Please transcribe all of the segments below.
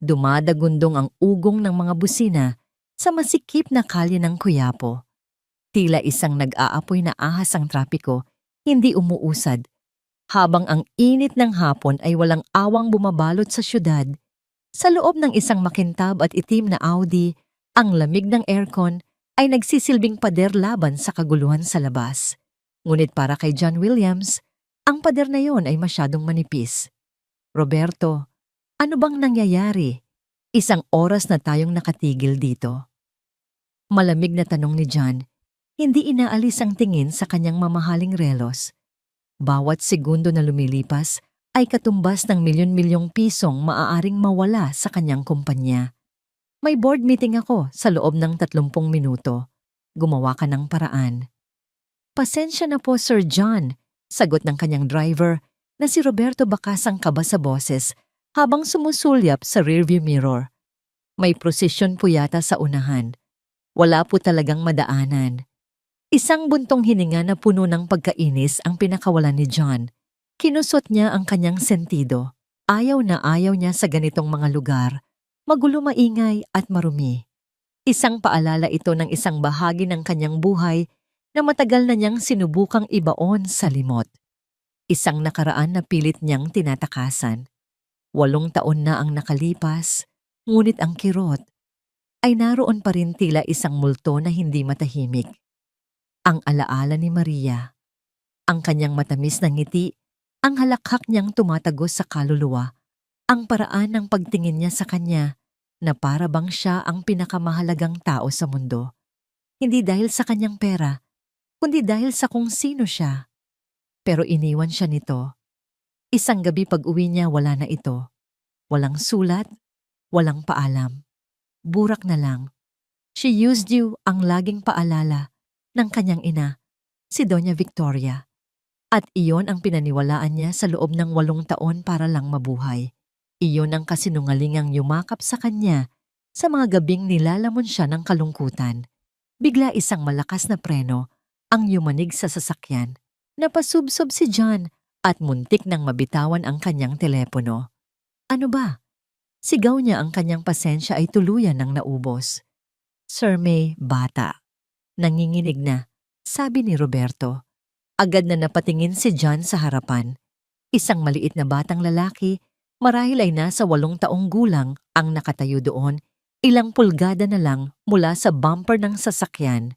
Dumadagundong ang ugong ng mga busina sa masikip na kalye ng Quiapo. Tila isang nag-aapoy na ahas ang trapiko, hindi umuusad. Habang ang init ng hapon ay walang awang bumabalot sa syudad, sa loob ng isang makintab at itim na Audi, ang lamig ng aircon ay nagsisilbing pader laban sa kaguluhan sa labas. Ngunit para kay John Williams, ang pader na yon ay masyadong manipis. Roberto, ano bang nangyayari? Isang oras na tayong nakatigil dito. Malamig na tanong ni John, hindi inaalis ang tingin sa kanyang mamahaling relos. Bawat segundo na lumilipas ay katumbas ng milyon-milyong pisong maaaring mawala sa kanyang kumpanya. May board meeting ako sa loob ng 30 minuto. Gumawa ka ng paraan. Pasensya na po, Sir John, sagot ng kanyang driver na si Roberto Bacasang kaba sa boses habang sumusulyap sa rearview mirror. May prosesyon po yata sa unahan. Wala po talagang madaanan. Isang buntong hininga na puno ng pagkainis ang pinakawalan ni John. Kinusot niya ang kanyang sentido. Ayaw na ayaw niya sa ganitong mga lugar. Magulo, maingay at marumi. Isang paalala ito ng isang bahagi ng kanyang buhay na matagal na niyang sinubukang ibaon sa limot. Isang nakaraan na pilit niyang tinatakasan. 8 taon na ang nakalipas, ngunit ang kirot ay naroon pa rin tila isang multo na hindi matahimik. Ang alaala ni Maria, ang kanyang matamis na ngiti, ang halakhak niyang tumatagos sa kaluluwa, ang paraan ng pagtingin niya sa kanya na para bang siya ang pinakamahalagang tao sa mundo. Hindi dahil sa kanyang pera, kundi dahil sa kung sino siya. Pero iniwan siya nito. Isang gabi pag-uwi niya wala na ito. Walang sulat, walang paalam. Burak na lang. She used you ang laging paalala ng kanyang ina, si Doña Victoria. At iyon ang pinaniwalaan niya sa loob ng 8 taon para lang mabuhay. Iyon ang kasinungalingang yumakap sa kanya sa mga gabing nilalamon siya ng kalungkutan. Bigla isang malakas na preno ang yumanig sa sasakyan. Napasubsob si John at muntik nang mabitawan ang kanyang telepono. Ano ba? Sigaw niya, ang kanyang pasensya ay tuluyan ng naubos. Sir May, bata. Nanginginig na, sabi ni Roberto. Agad na napatingin si John sa harapan. Isang maliit na batang lalaki, marahil ay nasa 8 taong gulang, ang nakatayo doon, ilang pulgada na lang mula sa bumper ng sasakyan.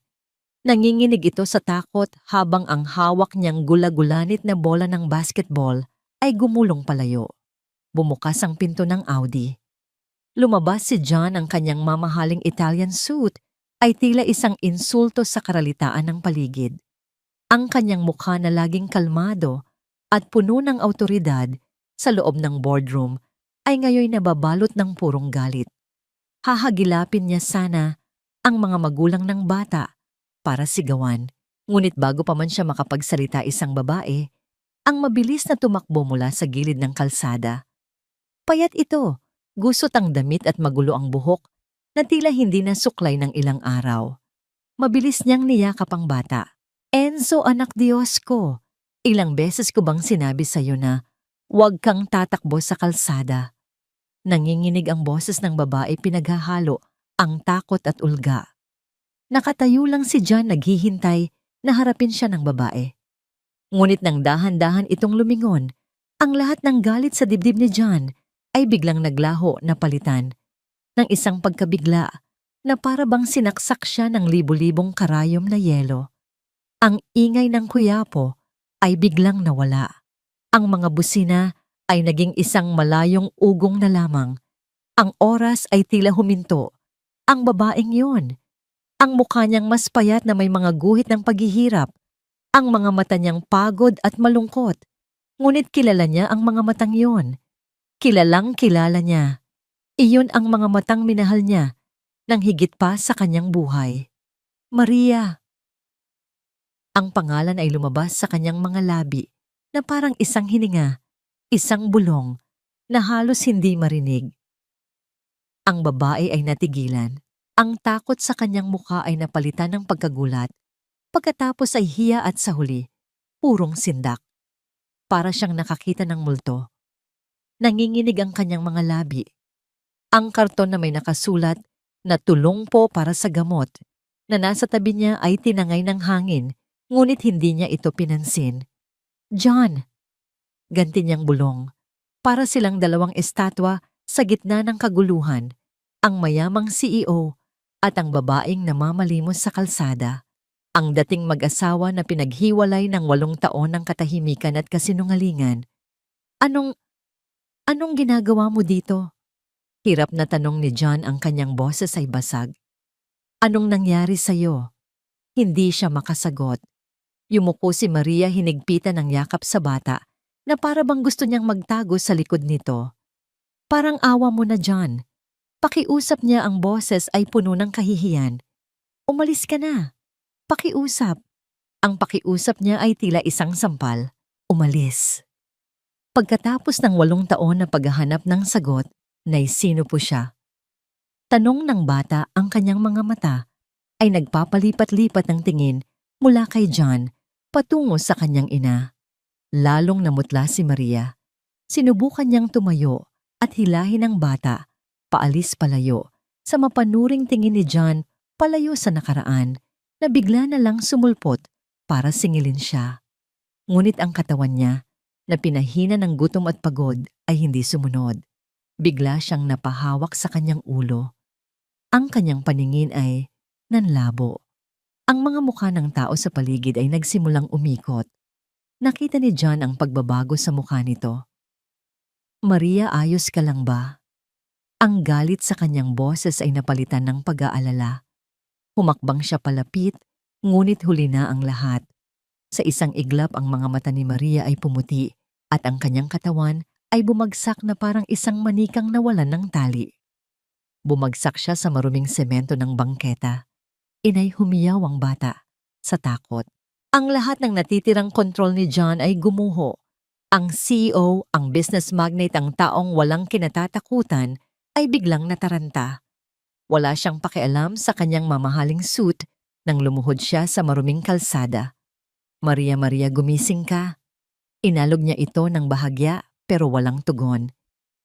Nanginginig ito sa takot habang ang hawak niyang gula-gulanit na bola ng basketball ay gumulong palayo. Bumukas ang pinto ng Audi. Lumabas si John, ang kanyang mamahaling Italian suit ay tila isang insulto sa karalitaan ng paligid. Ang kanyang mukha na laging kalmado at puno ng awtoridad sa loob ng boardroom ay ngayon nababalot ng purong galit. Hahagilapin niya sana ang mga magulang ng bata para sigawan. Ngunit bago pa man siya makapagsalita, isang babae ang mabilis na tumakbo mula sa gilid ng kalsada. Payat ito, gusot ang damit at magulo ang buhok na tila hindi na suklay ng ilang araw. Mabilis niyang niyakap ang bata. Enzo, anak Diyos ko, ilang beses ko bang sinabi sa iyo na huwag kang tatakbo sa kalsada? Nanginginig ang boses ng babae, pinaghahalo ang takot at ulga. Nakatayo lang si John, naghihintay na harapin siya ng babae. Ngunit nang dahan-dahan itong lumingon, ang lahat ng galit sa dibdib ni John ay biglang naglaho na palitan ng isang pagkabigla na para bang sinaksak siya ng libu-libong karayom na yelo. Ang ingay ng Quiapo ay biglang nawala. Ang mga busina ay naging isang malayong ugong na lamang. Ang oras ay tila huminto. Ang babaeng yun, ang mukha niyang mas payat na may mga guhit ng paghihirap, ang mga mata niyang pagod at malungkot. Ngunit kilala niya ang mga matang yun. Kilalang kilala niya. Iyon ang mga matang minahal niya nang higit pa sa kanyang buhay. Maria. Ang pangalan ay lumabas sa kanyang mga labi na parang isang hininga, isang bulong na halos hindi marinig. Ang babae ay natigilan. Ang takot sa kanyang mukha ay napalitan ng pagkagulat. Pagkatapos ay hiya at sa huli, purong sindak. Para siyang nakakita ng multo. Nanginginig ang kanyang mga labi. Ang karton na may nakasulat na tulong po para sa gamot na nasa tabi niya ay tinangay ng hangin, ngunit hindi niya ito pinansin. John, ganti niyang bulong. Para silang dalawang estatwa sa gitna ng kaguluhan, ang mayamang CEO at ang babaeng namamalimos sa kalsada. Ang dating mag-asawa na pinaghiwalay ng 8 taon ng katahimikan at kasinungalingan. Anong ginagawa mo dito? Hirap na tanong ni John, ang kanyang boses ay basag. Anong nangyari sa'yo? Hindi siya makasagot. Yumuko si Maria, hinigpitan ng yakap sa bata na para bang gusto niyang magtago sa likod nito. Parang awa mo na, John. Pakiusap niya, ang boses ay puno ng kahihiyan. Umalis ka na. Pakiusap. Ang pakiusap niya ay tila isang sampal. Umalis. Pagkatapos ng 8 taon na paghahanap ng sagot, naisino po siya. Tanong ng bata, ang kanyang mga mata ay nagpapalipat-lipat ng tingin mula kay John patungo sa kanyang ina. Lalong namutla si Maria. Sinubukan niyang tumayo at hilahin ang bata, paalis palayo, sa mapanuring tingin ni John palayo sa nakaraan, na bigla na lang sumulpot para singilin siya. Ngunit ang katawan niya, na pinahina ng gutom at pagod, ay hindi sumunod. Bigla siyang napahawak sa kanyang ulo. Ang kanyang paningin ay nanlabo. Ang mga mukha ng tao sa paligid ay nagsimulang umikot. Nakita ni John ang pagbabago sa mukha nito. Maria, ayos ka lang ba? Ang galit sa kanyang boses ay napalitan ng pag-aalala. Humakbang siya palapit, ngunit huli na ang lahat. Sa isang iglap, ang mga mata ni Maria ay pumuti at ang kanyang katawan ay bumagsak na parang isang manikang nawalan ng tali. Bumagsak siya sa maruming semento ng bangketa. Inay, humiyaw ang bata sa takot. Ang lahat ng natitirang kontrol ni John ay gumuho. Ang CEO, ang business magnate, ang taong walang kinatatakutan ay biglang nataranta. Wala siyang pakialam sa kanyang mamahaling suit nang lumuhod siya sa maruming kalsada. Maria, Maria, gumising ka. Inalog niya ito ng bahagya pero walang tugon.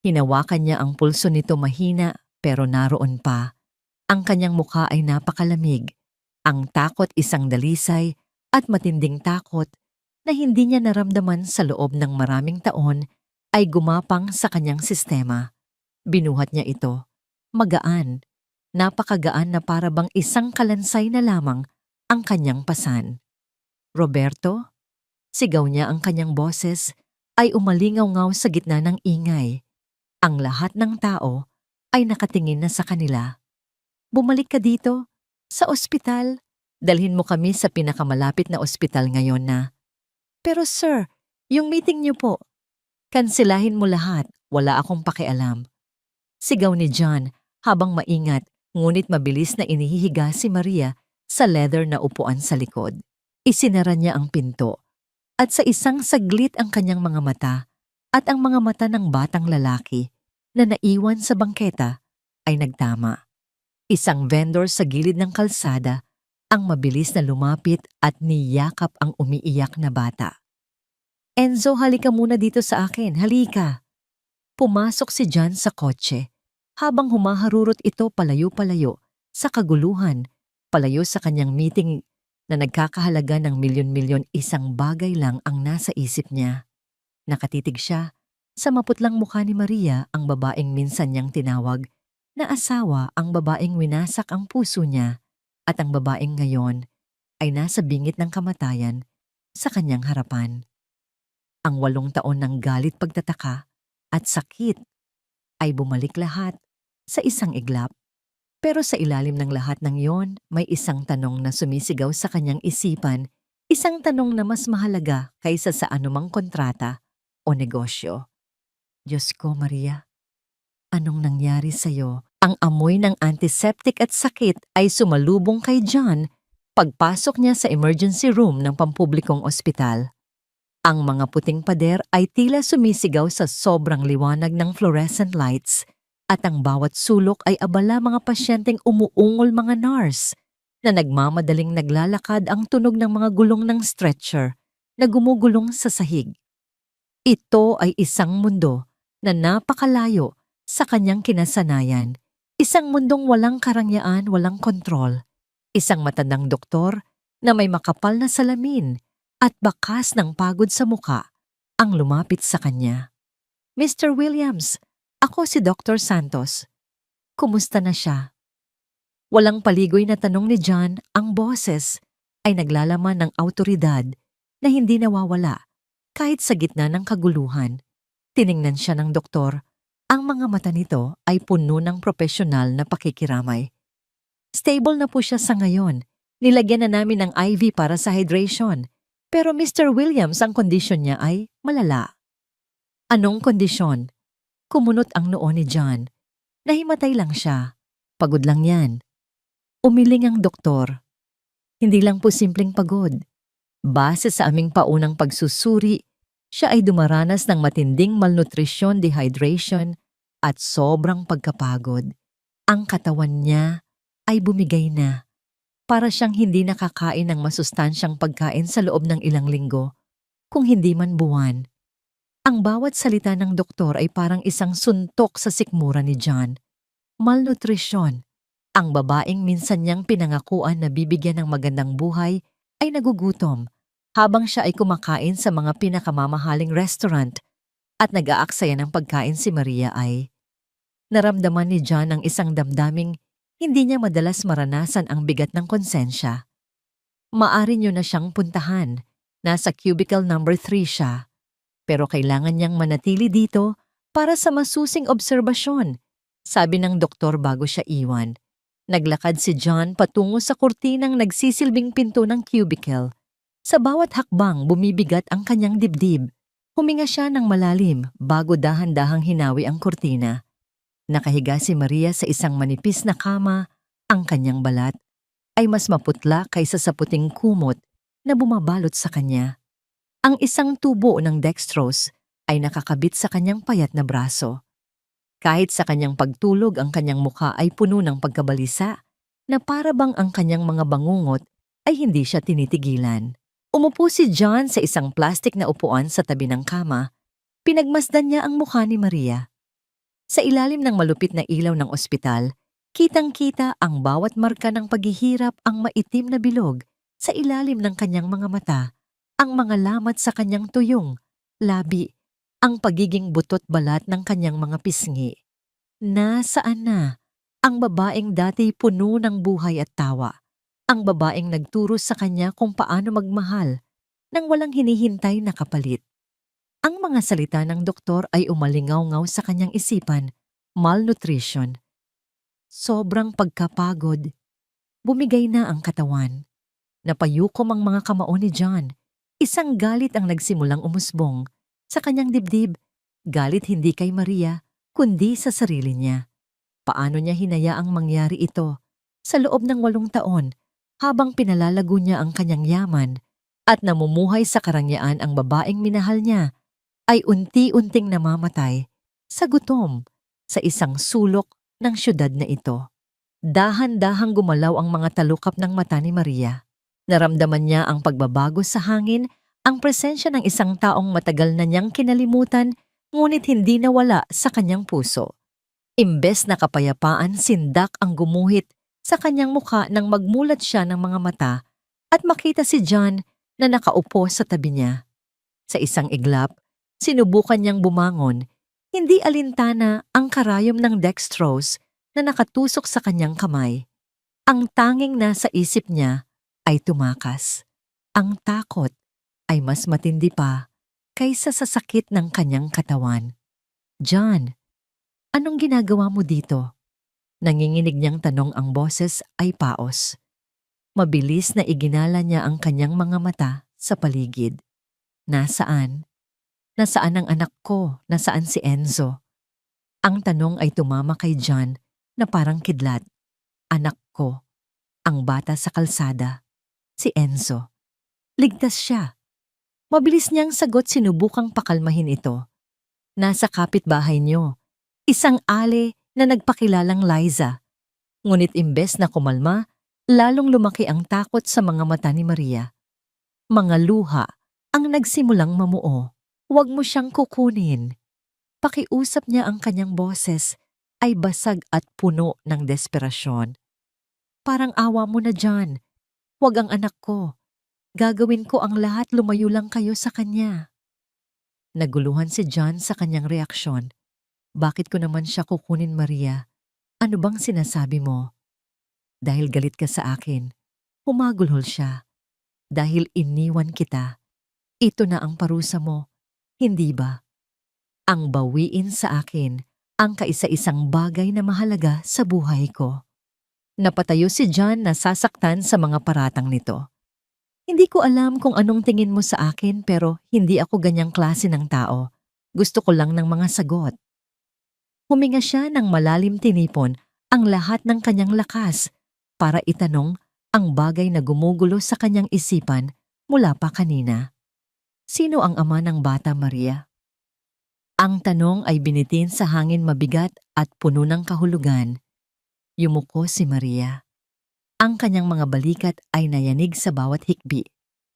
Hinawakan niya ang pulso nito, mahina pero naroon pa. Ang kanyang mukha ay napakalamig. Ang takot, isang dalisay at matinding takot na hindi niya naramdaman sa loob ng maraming taon, ay gumapang sa kanyang sistema. Binuhat niya ito. Magaan. Napakagaan na para bang isang kalansay na lamang ang kanyang pasan. Roberto? Sigaw niya, ang kanyang boses ay umalingaw-ngaw sa gitna ng ingay. Ang lahat ng tao ay nakatingin na sa kanila. Bumalik ka dito, sa ospital. Dalhin mo kami sa pinakamalapit na ospital ngayon na. Pero sir, yung meeting niyo po. Kansilahin mo lahat, wala akong pakialam. Sigaw ni John habang maingat, ngunit mabilis na inihihiga si Maria sa leather na upuan sa likod. Isinara niya ang pinto at sa isang saglit ang kanyang mga mata at ang mga mata ng batang lalaki na naiwan sa bangketa ay nagtama. Isang vendor sa gilid ng kalsada ang mabilis na lumapit at niyakap ang umiiyak na bata. Enzo, halika muna dito sa akin, halika. Pumasok si John sa kotse habang humaharurot ito palayo-palayo sa kaguluhan, palayo sa kanyang meeting na nagkakahalaga ng milyon-milyon. Isang bagay lang ang nasa isip niya. Nakatitig siya sa maputlang mukha ni Maria, ang babaeng minsan niyang tinawag na asawa, ang babaeng winasak ang puso niya at ang babaeng ngayon ay nasa bingit ng kamatayan sa kanyang harapan. Ang 8 taon ng galit, pagtataka at sakit ay bumalik lahat sa isang iglap. Pero sa ilalim ng lahat ng iyon, may isang tanong na sumisigaw sa kanyang isipan, isang tanong na mas mahalaga kaysa sa anumang kontrata o negosyo. Diyos ko, Maria, anong nangyari sa'yo? Ang amoy ng antiseptic at sakit ay sumalubong kay John pagpasok niya sa emergency room ng pampublikong ospital. Ang mga puting pader ay tila sumisigaw sa sobrang liwanag ng fluorescent lights at ang bawat sulok ay abala, mga pasyenteng umuungol, mga nurse na nagmamadaling naglalakad, ang tunog ng mga gulong ng stretcher na gumugulong sa sahig. Ito ay isang mundo na napakalayo sa kanyang kinasanayan. Isang mundong walang karangyaan, walang kontrol. Isang matandang doktor na may makapal na salamin at bakas ng pagod sa muka ang lumapit sa kanya. Mr. Williams, ako si Dr. Santos. Kumusta na siya? Walang paligoy na tanong ni John, ang boses ay naglalaman ng awtoridad na hindi nawawala kahit sa gitna ng kaguluhan. Tiningnan siya ng doktor. Ang mga mata nito ay puno ng propesyonal na pakikiramay. Stable na po siya sa ngayon. Nilagyan na namin ng IV para sa hydration. Pero Mr. Williams, ang kondisyon niya ay malala. Anong kondisyon? Kumunot ang noo ni John. Nahimatay lang siya. Pagod lang yan. Umiling ang doktor. Hindi lang po simpleng pagod. Base sa aming paunang pagsusuri, siya ay dumaranas ng matinding malnutrisyon, dehydration, at sobrang pagkapagod. Ang katawan niya ay bumigay na. Para siyang hindi nakakain ng masustansyang pagkain sa loob ng ilang linggo, kung hindi man buwan. Ang bawat salita ng doktor ay parang isang suntok sa sikmura ni John. Malnutrisyon. Ang babaeng minsan niyang pinangakuan na bibigyan ng magandang buhay ay nagugutom habang siya ay kumakain sa mga pinakamamahaling restaurant at nag-aaksaya ng pagkain si Maria ay naramdaman ni John ang isang damdaming hindi niya madalas maranasan ang bigat ng konsensya. Maari niyo na siyang puntahan. Nasa cubicle number 3 siya. Pero kailangan niyang manatili dito para sa masusing obserbasyon, sabi ng doktor bago siya iwan. Naglakad si John patungo sa kurtinang nagsisilbing pinto ng cubicle. Sa bawat hakbang bumibigat ang kanyang dibdib. Huminga siya ng malalim bago dahan-dahang hinawi ang kurtina. Nakahiga si Maria sa isang manipis na kama. Ang kanyang balat ay mas maputla kaysa sa puting kumot na bumabalot sa kanya. Ang isang tubo ng dextrose ay nakakabit sa kanyang payat na braso. Kahit sa kanyang pagtulog ang kanyang mukha ay puno ng pagkabalisa na para bang ang kanyang mga bangungot ay hindi siya tinitigilan. Umupo si John sa isang plastik na upuan sa tabi ng kama. Pinagmasdan niya ang mukha ni Maria. Sa ilalim ng malupit na ilaw ng ospital, kitang-kita ang bawat marka ng paghihirap, ang maitim na bilog sa ilalim ng kanyang mga mata, ang mga lamat sa kanyang tuyong, labi, ang pagiging butot balat ng kanyang mga pisngi. Nasaan na ang babaeng dati puno ng buhay at tawa? Ang babaeng nagturo sa kanya kung paano magmahal nang walang hinihintay na kapalit. Ang mga salita ng doktor ay umalingaw-ngaw sa kanyang isipan, malnutrition. Sobrang pagkapagod. Bumigay na ang katawan. Napayukom ang mga kamao ni John. Isang galit ang nagsimulang umusbong sa kanyang dibdib. Galit hindi kay Maria, kundi sa sarili niya. Paano niya hinayaang mangyari ito sa loob ng 8 taon habang pinalalago niya ang kanyang yaman at namumuhay sa karangyaan ang babaeng minahal niya ay unti-unting namamatay sa gutom sa isang sulok ng syudad na ito. Dahan-dahang gumalaw ang mga talukap ng mata ni Maria. Naramdaman niya ang pagbabago sa hangin, ang presensya ng isang taong matagal na niyang kinalimutan ngunit hindi nawala sa kanyang puso. Imbes na kapayapaan, sindak ang gumuhit sa kanyang mukha nang magmulat siya ng mga mata at makita si John na nakaupo sa tabi niya. Sa isang iglap, sinubukan niyang bumangon, hindi alintana ang karayom ng dextrose na nakatusok sa kanyang kamay. Ang tanging nasa isip niya ay tumakas. Ang takot ay mas matindi pa kaysa sa sakit ng kanyang katawan. John, anong ginagawa mo dito? Nanginginig niyang tanong, ang boses ay paos. Mabilis na iginala niya ang kanyang mga mata sa paligid. Nasaan? Nasaan ang anak ko? Nasaan si Enzo? Ang tanong ay tumama kay John na parang kidlat. Anak ko, ang bata sa kalsada, si Enzo. Ligtas siya. Mabilis niyang sagot, sinubukang pakalmahin ito. Nasa kapitbahay niyo, isang ale na nagpakilalang Liza. Ngunit imbes na kumalma, lalong lumaki ang takot sa mga mata ni Maria. Mga luha ang nagsimulang mamuo. Huwag mo siyang kukunin. Pakiusap niya ang kanyang boses ay basag at puno ng desperasyon. Parang awa mo na John. Huwag ang anak ko. Gagawin ko ang lahat, lumayo lang kayo sa kanya. Naguluhan si John sa kanyang reaksyon. Bakit ko naman siya kukunin, Maria? Ano bang sinasabi mo? Dahil galit ka sa akin. Humagulhol siya. Dahil iniwan kita. Ito na ang parusa mo. Hindi ba? Ang bawiin sa akin ang kaisa-isang bagay na mahalaga sa buhay ko. Napatayo si John na sasaktan sa mga paratang nito. Hindi ko alam kung anong tingin mo sa akin pero hindi ako ganyang klase ng tao. Gusto ko lang ng mga sagot. Huminga siya ng malalim, tinipon ang lahat ng kanyang lakas para itanong ang bagay na gumugulo sa kanyang isipan mula pa kanina. Sino ang ama ng bata, Maria? Ang tanong ay binitin sa hangin, mabigat at puno ng kahulugan. Yumuko si Maria. Ang kanyang mga balikat ay nayanig sa bawat hikbi.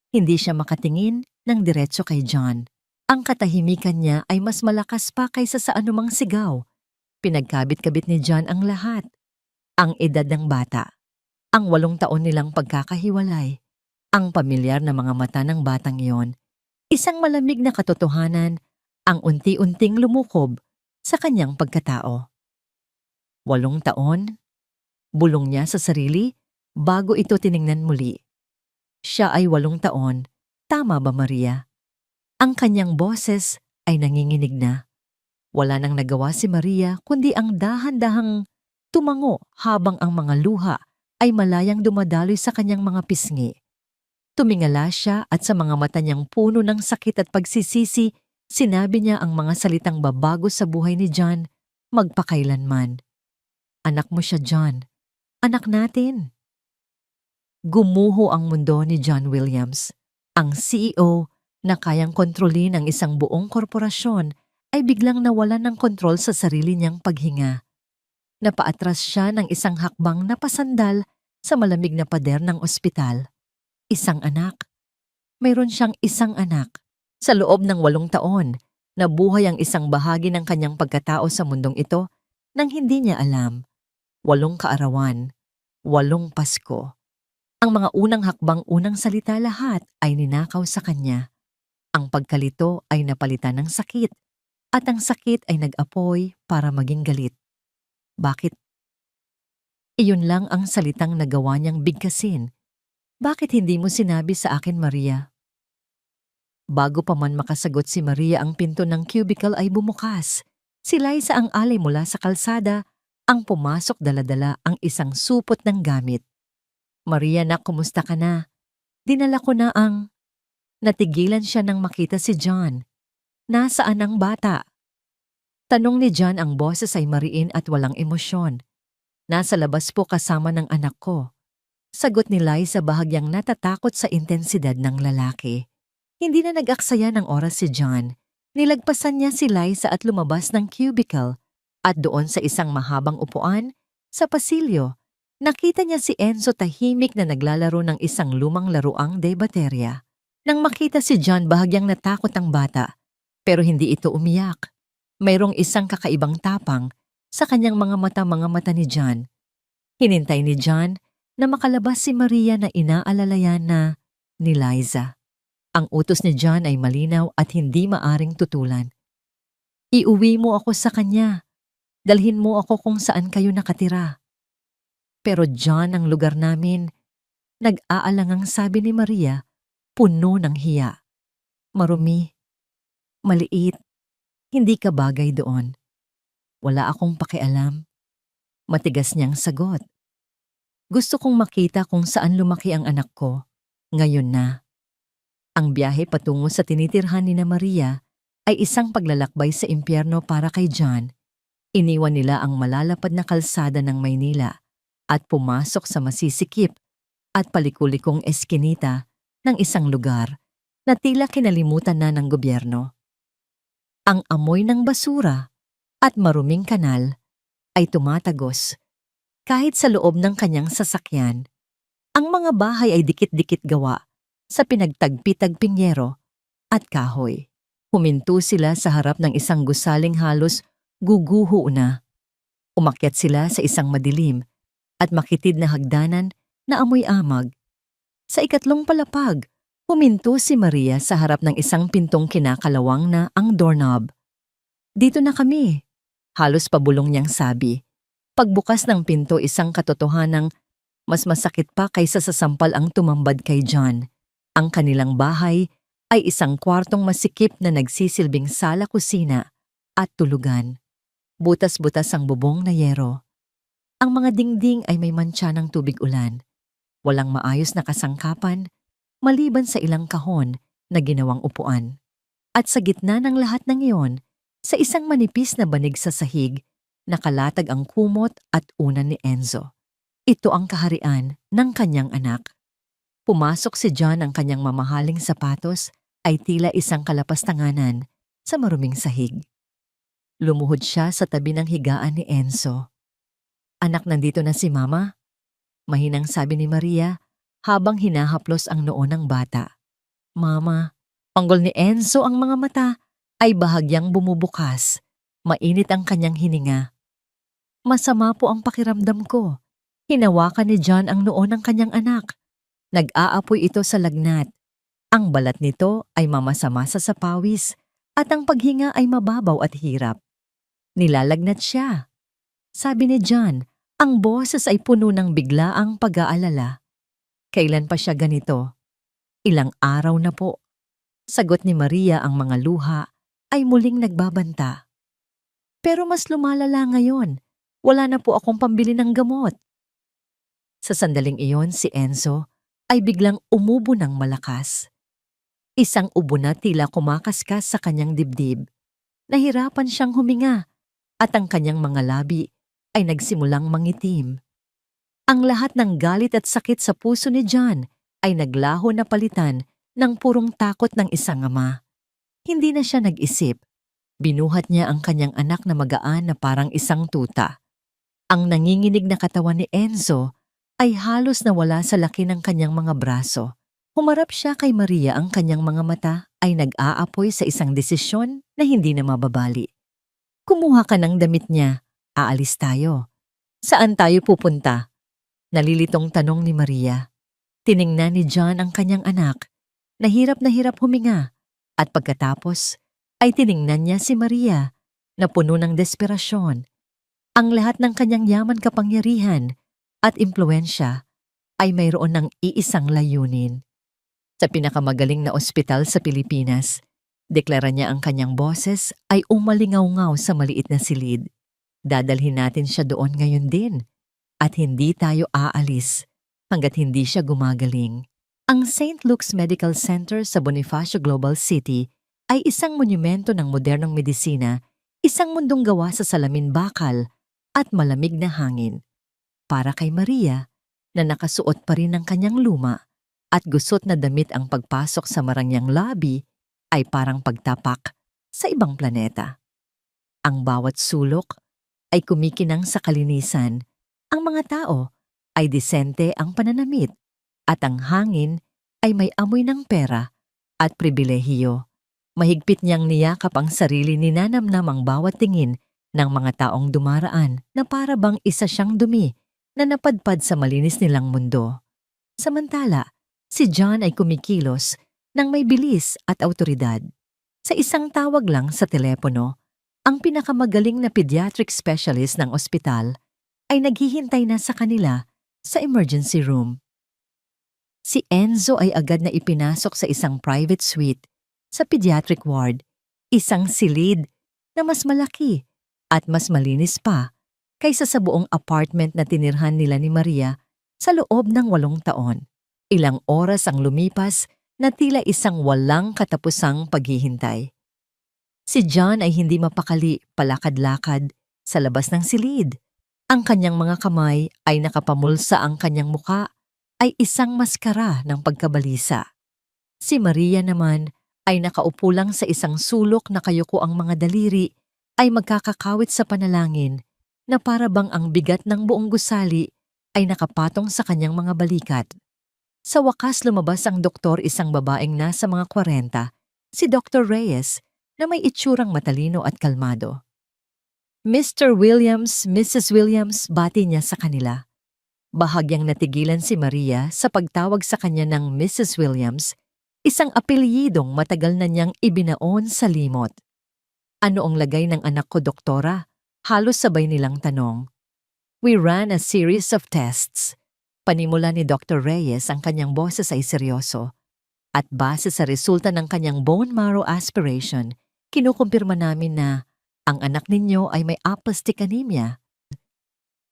Hindi siya makatingin ng diretso kay John. Ang katahimikan niya ay mas malakas pa kaysa sa anumang sigaw. Pinagkabit-kabit ni John ang lahat. Ang edad ng bata, ang 8 taon nilang pagkakahiwalay, ang pamilyar na mga mata ng batang iyon, isang malamig na katotohanan ang unti-unting lumukob sa kanyang pagkatao. 8 taon? Bulong niya sa sarili bago ito tiningnan muli. Siya ay 8 taon. Tama ba, Maria? Ang kanyang boses ay nanginginig na. Wala nang nagawa si Maria kundi ang dahan-dahang tumango habang ang mga luha ay malayang dumadaloy sa kanyang mga pisngi. Tumingala siya at sa mga mata niyang puno ng sakit at pagsisisi, sinabi niya ang mga salitang babago sa buhay ni John magpakailanman. Anak mo siya, John. Anak natin. Gumuho ang mundo ni John Williams. Ang CEO na kayang kontrolin ang isang buong korporasyon ay biglang nawalan ng kontrol sa sarili niyang paghinga. Napaatras siya ng isang hakbang na pasandal sa malamig na pader ng ospital. Isang anak. Mayroon siyang isang anak. Sa loob ng 8 taon, nabuhay ang isang bahagi ng kanyang pagkatao sa mundong ito nang hindi niya alam. 8 kaarawan, 8 Pasko. Ang mga unang hakbang, unang salita, lahat ay ninakaw sa kanya. Ang pagkalito ay napalitan ng sakit, at ang sakit ay nag-apoy para maging galit. Bakit? Iyon lang ang salitang nagawa niyang bigkasin. Bakit hindi mo sinabi sa akin, Maria? Bago pa man makasagot si Maria, ang pinto ng cubicle ay bumukas. Si Liza ang alay mula sa kalsada, ang pumasok dala-dala ang isang supot ng gamit. Maria, nak, kumusta ka na? Dinala ko na ang... Natigilan siya nang makita si John. Nasaan ang bata? Tanong ni John, ang boses ay mariin at walang emosyon. Nasa labas po kasama ng anak ko. Sagot ni Liza, bahagyang natatakot sa intensidad ng lalaki. Hindi na nag-aksaya ng oras si John. Nilagpasan niya si Liza at lumabas ng cubicle. At doon sa isang mahabang upuan, sa pasilyo, nakita niya si Enzo tahimik na naglalaro ng isang lumang laruang de baterya. Nang makita si John, bahagyang natakot ang bata. Pero hindi ito umiyak. Mayroong isang kakaibang tapang sa kanyang mga mata ni John. Hinintay ni John na makalabas si Maria na inaalalayan na ni Liza. Ang utos ni John ay malinaw at hindi maaring tutulan. Iuwi mo ako sa kanya. Dalhin mo ako kung saan kayo nakatira. Pero John, ang lugar namin, nag-aalangang sabi ni Maria, puno ng hiya. Marumi, maliit, hindi ka bagay doon. Wala akong pakialam. Matigas niyang sagot. Gusto kong makita kung saan lumaki ang anak ko. Ngayon na. Ang biyahe patungo sa tinitirhan ni na Maria ay isang paglalakbay sa impyerno para kay John. Iniwan nila ang malalapad na kalsada ng Maynila at pumasok sa masisikip at palikulikong eskinita ng isang lugar na tila kinalimutan na ng gobyerno. Ang amoy ng basura at maruming kanal ay tumatagos kahit sa loob ng kanyang sasakyan. Ang mga bahay ay dikit-dikit gawa sa pinagtagpi-tagping yero at kahoy. Huminto sila sa harap ng isang gusaling halos guguho na. Umakyat sila sa isang madilim at makitid na hagdanan na amoy amag. Sa ikatlong palapag, huminto si Maria sa harap ng isang pintong kinakalawang na ang doorknob. "Dito na kami," halos pabulong niyang sabi. Pagbukas ng pinto, isang katotohanang mas masakit pa kaysa sa sampal ang tumambad kay John. Ang kanilang bahay ay isang kwartong masikip na nagsisilbing sala-kusina at tulugan. Butas-butas ang bubong na yero. Ang mga dingding ay may mantsa ng tubig ulan. Walang maayos na kasangkapan, maliban sa ilang kahon na ginawang upuan. At sa gitna ng lahat ng iyon, sa isang manipis na banig sa sahig, nakalatag ang kumot at unan ni Enzo. Ito ang kaharian ng kanyang anak. Pumasok si John, ang kanyang mamahaling sapatos ay tila isang kalapastanganan sa maruming sahig. Lumuhod siya sa tabi ng higaan ni Enzo. "Anak, nandito na si Mama?" Mahinang sabi ni Maria habang hinahaplos ang noo ng bata. "Mama." Panggol ni Enzo, ang mga mata ay bahagyang bumubukas. Mainit ang kanyang hininga. "Masama po ang pakiramdam ko." Hinawakan ni John ang noo ng kanyang anak. Nag-aapoy ito sa lagnat. Ang balat nito ay mamasa-masa sa pawis at ang paghinga ay mababaw at hirap. "Nilalagnat siya," sabi ni John. Ang boses ay puno ng biglaang pag-aalala. "Kailan pa siya ganito?" "Ilang araw na po." Sagot ni Maria, ang mga luha ay muling nagbabanta. "Pero mas lumalala ngayon. Wala na po akong pambili ng gamot." Sa sandaling iyon, si Enzo ay biglang umubo ng malakas. Isang ubo na tila kumakaskas sa kanyang dibdib. Nahirapan siyang huminga at ang kanyang mga labi ay nagsimulang mangitim. Ang lahat ng galit at sakit sa puso ni John ay naglaho na palitan ng purong takot ng isang ama. Hindi na siya nag-isip. Binuhat niya ang kanyang anak na magaan na parang isang tuta. Ang nanginginig na katawan ni Enzo ay halos nawala sa laki ng kanyang mga braso. Humarap siya kay Maria, ang kanyang mga mata ay nag-aapoy sa isang desisyon na hindi na mababali. "Kumuha ka ng damit niya. Aalis tayo." "Saan tayo pupunta?" Nalilitong tanong ni Maria. Tiningnan ni John ang kanyang anak. Na hirap huminga. At pagkatapos ay tiningnan niya si Maria na puno ng desperasyon. Ang lahat ng kanyang yaman, kapangyarihan at impluensya ay mayroon ng iisang layunin. Sa pinakamagaling na ospital sa Pilipinas, deklara niya, ang kanyang boses ay umalingaw-ngaw sa maliit na silid. Dadalhin natin siya doon ngayon din at hindi tayo aalis hanggat hindi siya gumagaling. Ang St. Luke's Medical Center sa Bonifacio Global City ay isang monumento ng modernong medisina, isang mundong gawa sa salamin bakal at malamig na hangin. Para kay Maria, na nakasuot pa rin ng kanyang luma at gusot na damit, ang pagpasok sa marangyang lobby ay parang pagtapak sa ibang planeta. Ang bawat sulok ay kumikinang sa kalinisan, ang mga tao ay disente ang pananamit, at ang hangin ay may amoy ng pera at pribilehiyo. Mahigpit niyang niyakap ang sarili, ninanamnam ang bawat tingin ng mga taong dumaraan na para bang isa siyang dumi na napadpad sa malinis nilang mundo. Samantala, si John ay kumikilos ng may bilis at awtoridad. Sa isang tawag lang sa telepono, ang pinakamagaling na pediatric specialist ng ospital ay naghihintay na sa kanila sa emergency room. Si Enzo ay agad na ipinasok sa isang private suite sa pediatric ward, isang silid na mas malaki at mas malinis pa kaysa sa buong apartment na tinirhan nila ni Maria sa loob ng 8 taon. Ilang oras ang lumipas na tila isang walang katapusang paghihintay. Si John ay hindi mapakali, palakad-lakad sa labas ng silid. Ang kanyang mga kamay ay nakapamulsa, ang kanyang muka ay isang maskara ng pagkabalisa. Si Maria naman ay nakaupo lang sa isang sulok, na kayuko ang mga daliri ay magkakakawit sa panalangin, na para bang ang bigat ng buong gusali ay nakapatong sa kanyang mga balikat. Sa wakas lumabas ang doktor, isang babaeng nasa mga 40, si Dr. Reyes, na may itsurang matalino at kalmado. Mr. Williams, Mrs. Williams, bati niya sa kanila. Bahagyang natigilan si Maria sa pagtawag sa kanya ng Mrs. Williams, isang apelyidong matagal na niyang ibinaon sa limot. Ano ang lagay ng anak ko, doktora? Halos sabay nilang tanong. We ran a series of tests. Panimula ni Dr. Reyes, ang kanyang boses ay seryoso. At base sa resulta ng kanyang bone marrow aspiration, kinukumpirma namin na ang anak ninyo ay may aplastic anemia.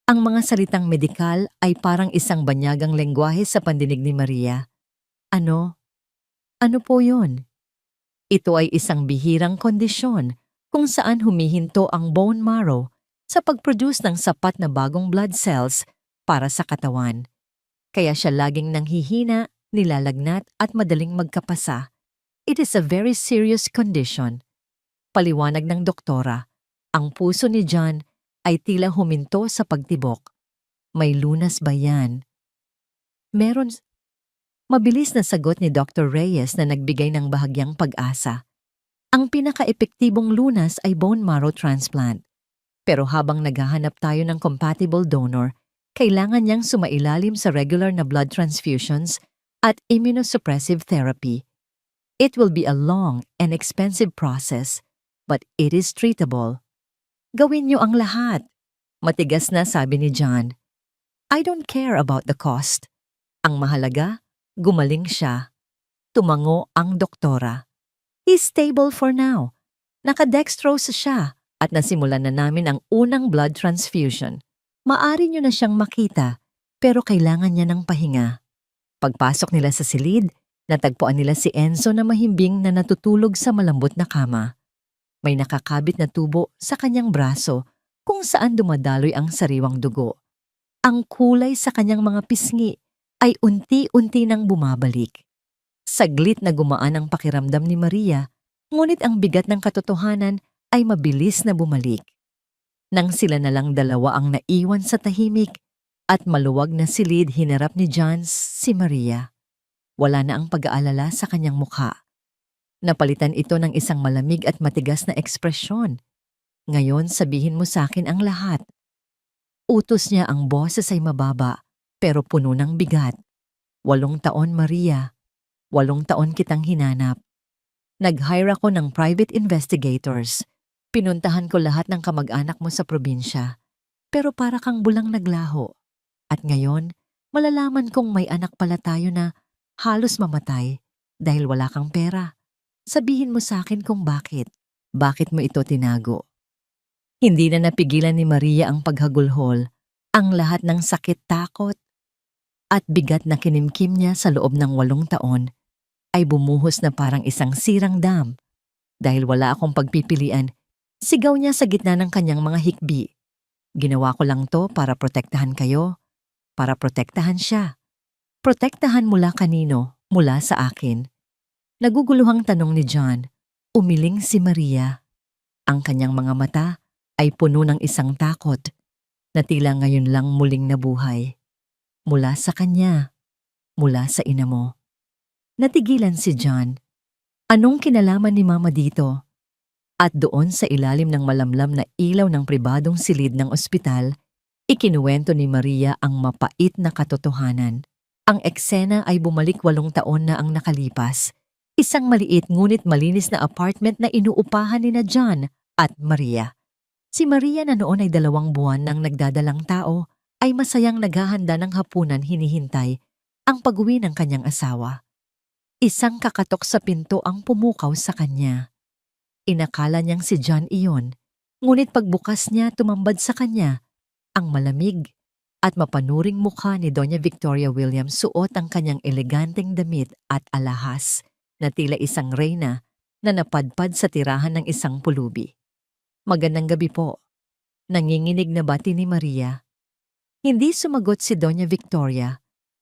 Ang mga salitang medikal ay parang isang banyagang lengguwahe sa pandinig ni Maria. Ano? Ano po yun? Ito ay isang bihirang kondisyon kung saan humihinto ang bone marrow sa pag-produce ng sapat na bagong blood cells para sa katawan. Kaya siya laging nanghihina, nilalagnat at madaling magkapasa. It is a very serious condition. Paliwanag ng doktora, ang puso ni John ay tila huminto sa pagtibok. May lunas ba yan? Meron. Mabilis na sagot ni Dr. Reyes na nagbigay ng bahagyang pag-asa. Ang pinaka-epektibong lunas ay bone marrow transplant. Pero habang naghahanap tayo ng compatible donor, kailangan niyang sumailalim sa regular na blood transfusions at immunosuppressive therapy. It will be a long and expensive process, but it is treatable. Gawin niyo ang lahat. Matigas na sabi ni John. I don't care about the cost. Ang mahalaga, gumaling siya. Tumango ang doktora. He's stable for now. Nakadextrose siya at nasimulan na namin ang unang blood transfusion. Maari niyo na siyang makita, pero kailangan niya ng pahinga. Pagpasok nila sa silid, natagpuan nila si Enzo na mahimbing na natutulog sa malambot na kama. May nakakabit na tubo sa kanyang braso kung saan dumadaloy ang sariwang dugo. Ang kulay sa kanyang mga pisngi ay unti-unti nang bumabalik. Saglit na gumaan ang pakiramdam ni Maria, ngunit ang bigat ng katotohanan ay mabilis na bumalik. Nang sila na lang dalawa ang naiwan sa tahimik at maluwag na silid hinarap ni John si Maria. Wala na ang pag-aalala sa kanyang mukha. Napalitan ito ng isang malamig at matigas na ekspresyon. Ngayon sabihin mo sa akin ang lahat. Utos niya, ang boses ay mababa pero puno ng bigat. 8 taon, Maria. 8 taon kitang hinanap. Nag-hire ako ng private investigators. Pinuntahan ko lahat ng kamag-anak mo sa probinsya. Pero para kang bulang naglaho. At ngayon, malalaman kong may anak pala tayo na halos mamatay dahil wala kang pera. Sabihin mo sa akin kung bakit. Bakit mo ito tinago? Hindi na napigilan ni Maria ang paghagulhol. Ang lahat ng sakit, takot at bigat na kinimkim niya sa loob ng 8 taon ay bumuhos na parang isang sirang dam. Dahil wala akong pagpipilian, sigaw niya sa gitna ng kanyang mga hikbi. Ginawa ko lang to para protektahan kayo, para protektahan siya. Protektahan mula kanino? Mula sa akin. Naguguluhang tanong ni John. Umiling si Maria. Ang kanyang mga mata ay puno ng isang takot na tila ngayon lang muling nabuhay. Mula sa kanya, mula sa ina mo. Natigilan si John. Anong kinalaman ni Mama dito? At doon sa ilalim ng malamlam na ilaw ng pribadong silid ng ospital, ikinuwento ni Maria ang mapait na katotohanan. Ang eksena ay bumalik 8 taon na ang nakalipas. Isang maliit ngunit malinis na apartment na inuupahan ni na John at Maria. Si Maria na noon ay 2 buwan nang nagdadalang tao ay masayang naghahanda ng hapunan hinihintay ang pag-uwi ng kanyang asawa. Isang kakatok sa pinto ang pumukaw sa kanya. Inakala niyang si John iyon, ngunit pagbukas niya tumambad sa kanya ang malamig at mapanuring mukha ni Doña Victoria Williams. Suot ang kanyang eleganteng damit at alahas na tila isang reyna na napadpad sa tirahan ng isang pulubi. Magandang gabi po. Nanginginig na bati ni Maria. Hindi sumagot si Doña Victoria.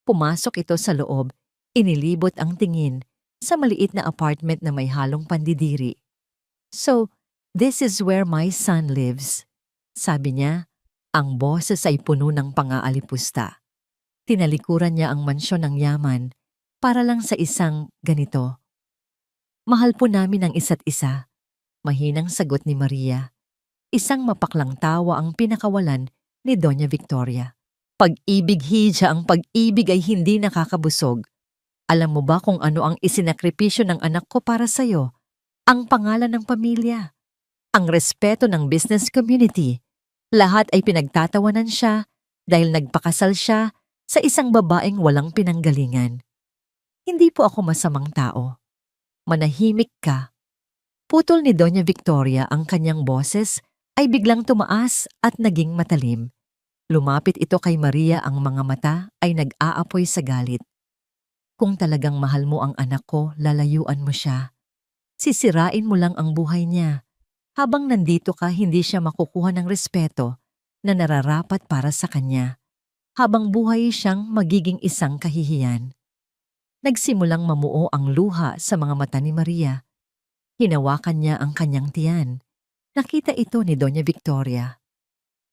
Pumasok ito sa loob, inilibot ang tingin sa maliit na apartment na may halong pandidiri. So, this is where my son lives. Sabi niya, ang boses ay puno ng pang-aalipusta. Tinalikuran niya ang mansyon ng yaman para lang sa isang ganito. Mahal po namin ang isa't isa. Mahinang sagot ni Maria. Isang mapaklang tawa ang pinakawalan ni Doña Victoria. Pag-ibig, Hija, ang pag-ibig ay hindi nakakabusog. Alam mo ba kung ano ang isinakripisyo ng anak ko para sa'yo? Ang pangalan ng pamilya, ang respeto ng business community. Lahat ay pinagtatawanan siya dahil nagpakasal siya sa isang babaeng walang pinanggalingan. Hindi po ako masamang tao. Manahimik ka. Putol ni Doña Victoria ang kanyang boses ay biglang tumaas at naging matalim. Lumapit ito kay Maria, ang mga mata ay nag-aapoy sa galit. Kung talagang mahal mo ang anak ko, lalayuan mo siya. Sisirain mo lang ang buhay niya. Habang nandito ka, hindi siya makukuha ng respeto na nararapat para sa kanya. Habang buhay siyang magiging isang kahihiyan. Nagsimulang mamuo ang luha sa mga mata ni Maria. Hinawakan niya ang kanyang tiyan. Nakita ito ni Doña Victoria.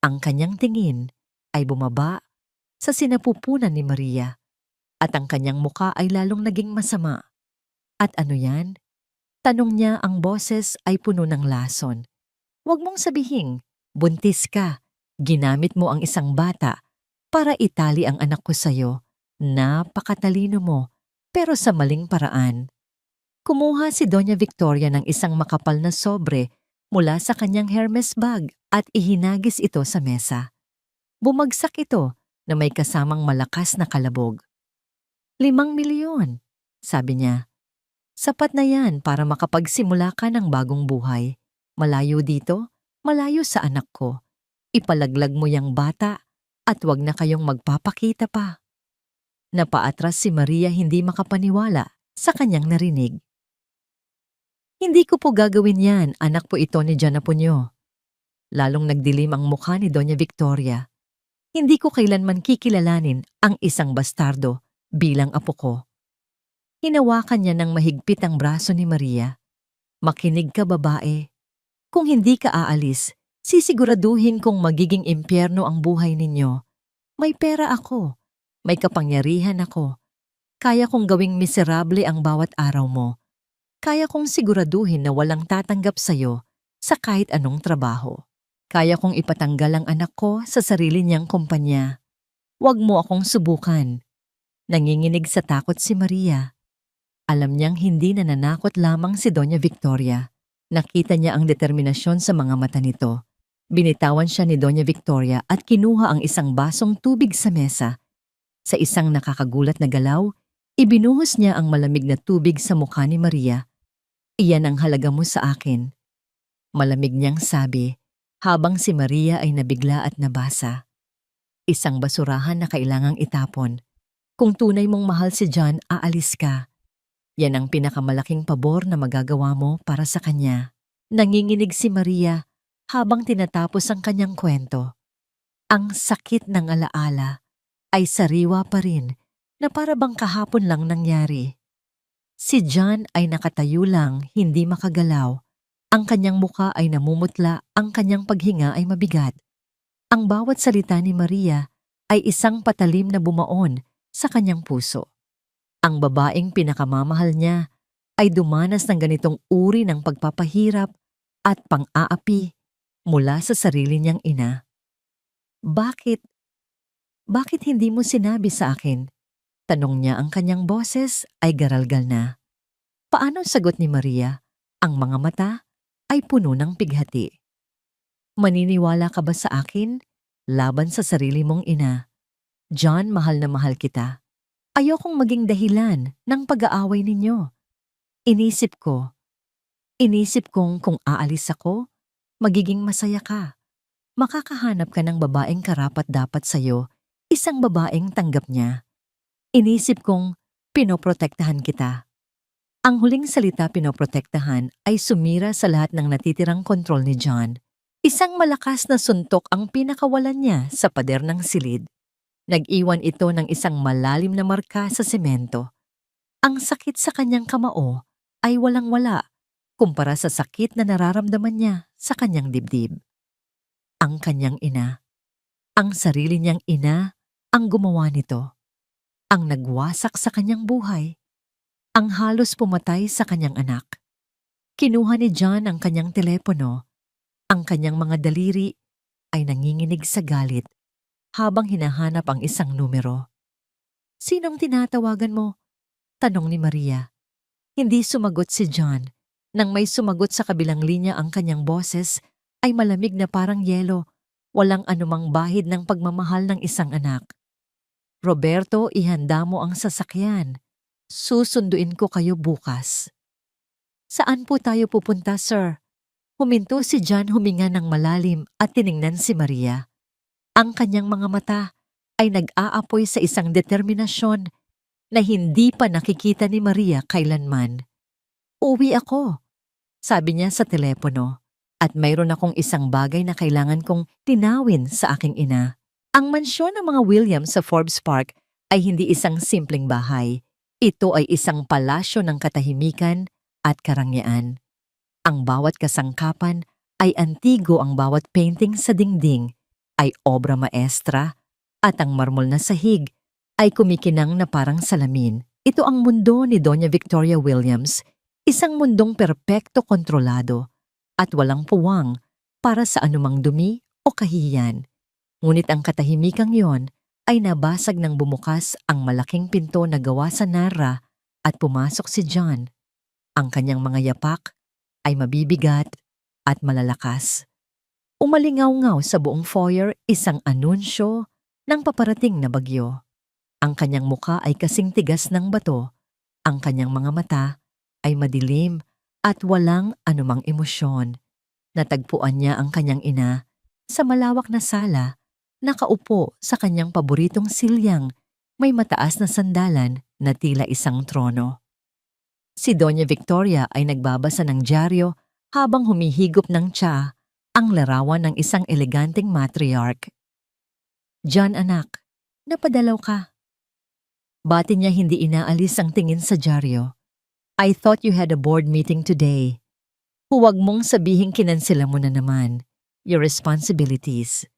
Ang kanyang tingin ay bumaba sa sinapupunan ni Maria at ang kanyang muka ay lalong naging masama. At ano yan? Tanong niya, ang boses ay puno ng lason. Huwag mong sabihing, buntis ka. Ginamit mo ang isang bata para itali ang anak ko sa'yo. Napakatalino mo, pero sa maling paraan. Kumuha si Doña Victoria ng isang makapal na sobre mula sa kanyang Hermes bag at ihinagis ito sa mesa. Bumagsak ito na may kasamang malakas na kalabog. 5 milyon, sabi niya. Sapat na yan para makapagsimula ka ng bagong buhay. Malayo dito, malayo sa anak ko. Ipalaglag mo yang bata at wag na kayong magpapakita pa. Napaatras si Maria, hindi makapaniwala sa kanyang narinig. Hindi ko po gagawin yan, anak po ito ni Gian Aponyo. Lalong nagdilim ang mukha ni Doña Victoria. Hindi ko kailanman kikilalanin ang isang bastardo bilang apo ko. Hinawakan niya ng mahigpit ang braso ni Maria. Makinig ka, babae. Kung hindi ka aalis, sisiguraduhin kong magiging impyerno ang buhay ninyo. May pera ako. May kapangyarihan ako. Kaya kong gawing miserable ang bawat araw mo. Kaya kong siguraduhin na walang tatanggap sa'yo sa kahit anong trabaho. Kaya kong ipatanggal ang anak ko sa sarili niyang kumpanya. Huwag mo akong subukan. Nanginginig sa takot si Maria. Alam niyang hindi nananakot lamang si Doña Victoria. Nakita niya ang determinasyon sa mga mata nito. Binitawan siya ni Doña Victoria at kinuha ang isang basong tubig sa mesa. Sa isang nakakagulat na galaw, ibinuhos niya ang malamig na tubig sa mukha ni Maria. Iyan ang halaga mo sa akin. Malamig niyang sabi, habang si Maria ay nabigla at nabasa. Isang basurahan na kailangang itapon. Kung tunay mong mahal si John, aalis ka. Yan ang pinakamalaking pabor na magagawa mo para sa kanya. Nanginginig si Maria habang tinatapos ang kanyang kwento. Ang sakit ng alaala ay sariwa pa rin na para bang kahapon lang nangyari. Si John ay nakatayo lang, hindi makagalaw. Ang kanyang muka ay namumutla, ang kanyang paghinga ay mabigat. Ang bawat salita ni Maria ay isang patalim na bumaon sa kanyang puso. Ang babaeng pinakamamahal niya ay dumanas ng ganitong uri ng pagpapahirap at pang-aapi mula sa sarili niyang ina. Bakit? Bakit hindi mo sinabi sa akin? Tanong niya, ang kanyang boses ay garalgal na. Paano sagot ni Maria? Ang mga mata ay puno ng pighati. Maniniwala ka ba sa akin? Laban sa sarili mong ina. John, mahal na mahal kita. Ayokong maging dahilan ng pag-aaway ninyo. Inisip kong kung aalis ako, magiging masaya ka. Makakahanap ka ng babaeng karapat-dapat sa'yo, isang babaeng tanggap niya. Inisip kong pinoprotektahan kita. Ang huling salita pinoprotektahan ay sumira sa lahat ng natitirang kontrol ni John. Isang malakas na suntok ang pinakawalan niya sa pader ng silid. Nag-iwan ito ng isang malalim na marka sa semento. Ang sakit sa kanyang kamao ay walang-wala kumpara sa sakit na nararamdaman niya sa kanyang dibdib. Ang kanyang ina, ang sarili niyang ina ang gumawa nito. Ang nagwasak sa kanyang buhay, ang halos pumatay sa kanyang anak. Kinuha ni John ang kanyang telepono. Ang kanyang mga daliri ay nanginginig sa galit habang hinahanap ang isang numero. "Sinong tinatawagan mo?" tanong ni Maria. Hindi sumagot si John. Nang may sumagot sa kabilang linya, ang kanyang boses ay malamig na parang yelo, walang anumang bahid ng pagmamahal ng isang anak. "Roberto, ihanda mo ang sasakyan. Susunduin ko kayo bukas." "Saan po tayo pupunta, sir?" Huminto si John, huminga ng malalim at tiningnan si Maria. Ang kanyang mga mata ay nag-aapoy sa isang determinasyon na hindi pa nakikita ni Maria kailanman. "Uwi ako," sabi niya sa telepono, "at mayroon akong isang bagay na kailangan kong tinawin sa aking ina." Ang mansyon ng mga Williams sa Forbes Park ay hindi isang simpleng bahay. Ito ay isang palasyo ng katahimikan at karangyaan. Ang bawat kasangkapan ay antigo, ang bawat painting sa dingding ay obra maestra, at ang marmol na sahig ay kumikinang na parang salamin. Ito ang mundo ni Doña Victoria Williams, isang mundong perpekto kontrolado at walang puwang para sa anumang dumi o kahihiyan. Ngunit ang katahimikang yon ay nabasag nang bumukas ang malaking pinto na gawa sa narra at pumasok si John. Ang kanyang mga yapak ay mabibigat at malalakas. Umalingaw-ngaw sa buong foyer isang anunsyo ng paparating na bagyo. Ang kanyang muka ay kasing tigas ng bato, ang kanyang mga mata ay madilim at walang anumang emosyon. Natagpuan niya ang kanyang ina sa malawak na sala, nakaupo sa kanyang paboritong silyang may mataas na sandalan na tila isang trono. Si Doña Victoria ay nagbabasa ng dyaryo habang humihigop ng tsa, ang larawan ng isang eleganteng matriarch. "John, anak, napadalaw ka." Bati niya, hindi inaalis ang tingin sa dyaryo. "I thought you had a board meeting today. Huwag mong sabihing kinansela mo na naman. Your responsibilities."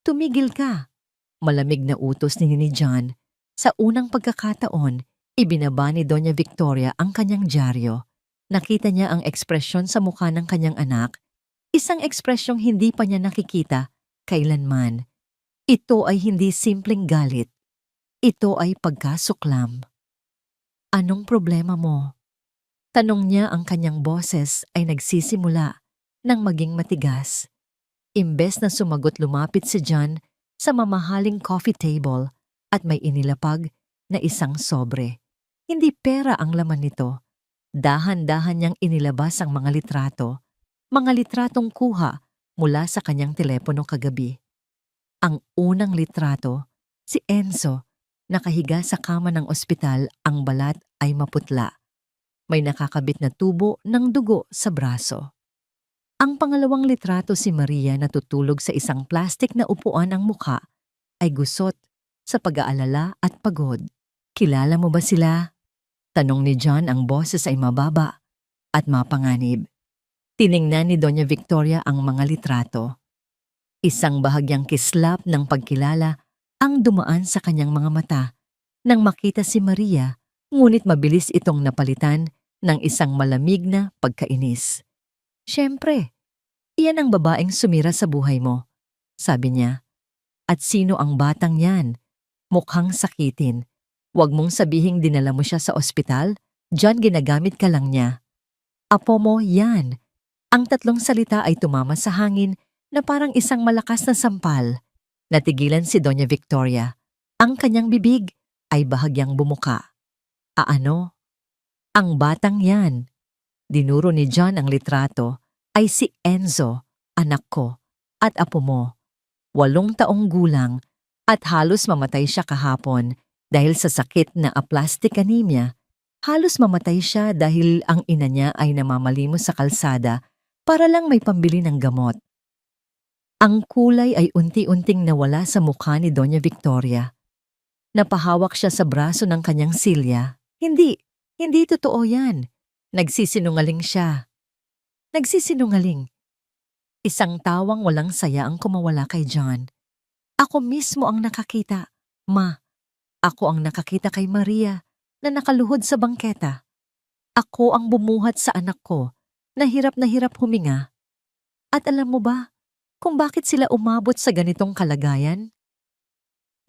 "Tumigil ka." Malamig na utos ni John. Sa unang pagkakataon, ibinaba ni Doña Victoria ang kanyang dyaryo. Nakita niya ang ekspresyon sa mukha ng kanyang anak, isang ekspresyong hindi pa niya nakikita kailanman. Ito ay hindi simpleng galit. Ito ay pagkasuklam. "Anong problema mo?" tanong niya. Ang kanyang boses ay nagsisimula ng maging matigas. Imbes na sumagot, lumapit si John sa mamahaling coffee table at may inilapag na isang sobre. Hindi pera ang laman nito. Dahan-dahan niyang inilabas ang mga litratong kuha mula sa kanyang telepono kagabi. Ang unang litrato, si Enzo, nakahiga sa kama ng ospital, ang balat ay maputla. May nakakabit na tubo ng dugo sa braso. Ang pangalawang litrato, si Maria, natutulog sa isang plastik na upuan, ang mukha ay gusot sa pag-aalala at pagod. "Kilala mo ba sila?" tanong ni John, ang boses ay mababa at mapanganib. Tiningnan ni Doña Victoria ang mga litrato. Isang bahagyang kislap ng pagkilala ang dumaan sa kanyang mga mata nang makita si Maria, ngunit mabilis itong napalitan ng isang malamig na pagkainis. "Siyempre, iyan ang babaeng sumira sa buhay mo," sabi niya. "At sino ang batang yan? Mukhang sakitin. Huwag mong sabihing dinala mo siya sa ospital. John, ginagamit ka lang niya." "Apo mo, yan." Ang tatlong salita ay tumama sa hangin na parang isang malakas na sampal. Natigilan si Doña Victoria. Ang kanyang bibig ay bahagyang bumuka. "Ano?" "Ang batang yan," dinuro ni John, ang litrato, "ay si Enzo, anak ko, at apo mo. 8 taong gulang at halos mamatay siya kahapon dahil sa sakit na aplastic anemia. Halos mamatay siya dahil ang ina niya ay namamalimos sa kalsada para lang may pambili ng gamot." Ang kulay ay unti-unting nawala sa mukha ni Doña Victoria. Napahawak siya sa braso ng kanyang silya. Hindi totoo yan. Nagsisinungaling siya. Nagsisinungaling. Isang tawang walang saya ang kumawala kay John. "Ako mismo ang nakakita, Ma. Ako ang nakakita kay Maria na nakaluhod sa bangketa. Ako ang bumuhat sa anak ko na hirap huminga. At alam mo ba kung bakit sila umabot sa ganitong kalagayan?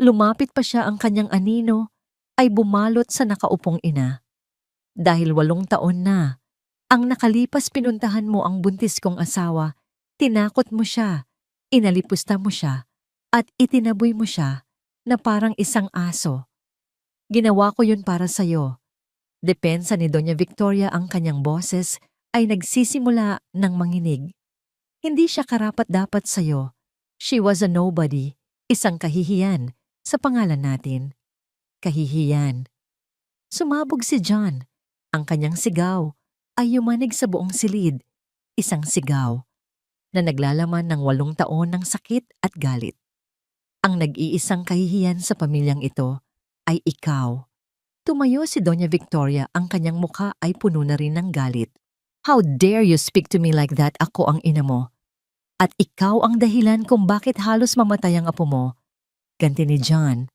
Lumapit pa siya ang kanyang anino ay bumalot sa nakaupong ina. Dahil 8 taon na, ang nakalipas pinuntahan mo ang buntis kong asawa, tinakot mo siya, inalipusta mo siya, at itinaboy mo siya na parang isang aso. Ginawa ko yun para sa'yo. Depensa ni Doña Victoria ang kanyang boses ay nagsisimula ng manginig. Hindi siya karapat-dapat sa'yo. She was a nobody, isang kahihiyan sa pangalan natin. Kahihiyan. Sumabog si John. Ang kanyang sigaw ay yumanig sa buong silid. Isang sigaw na naglalaman ng 8 taon ng sakit at galit. Ang nag-iisang kahihiyan sa pamilyang ito ay ikaw. Tumayo si Doña Victoria, ang kanyang mukha ay puno na rin ng galit. How dare you speak to me like that? Ako ang ina mo. At ikaw ang dahilan kung bakit halos mamatay ang apo mo. Ganti ni John.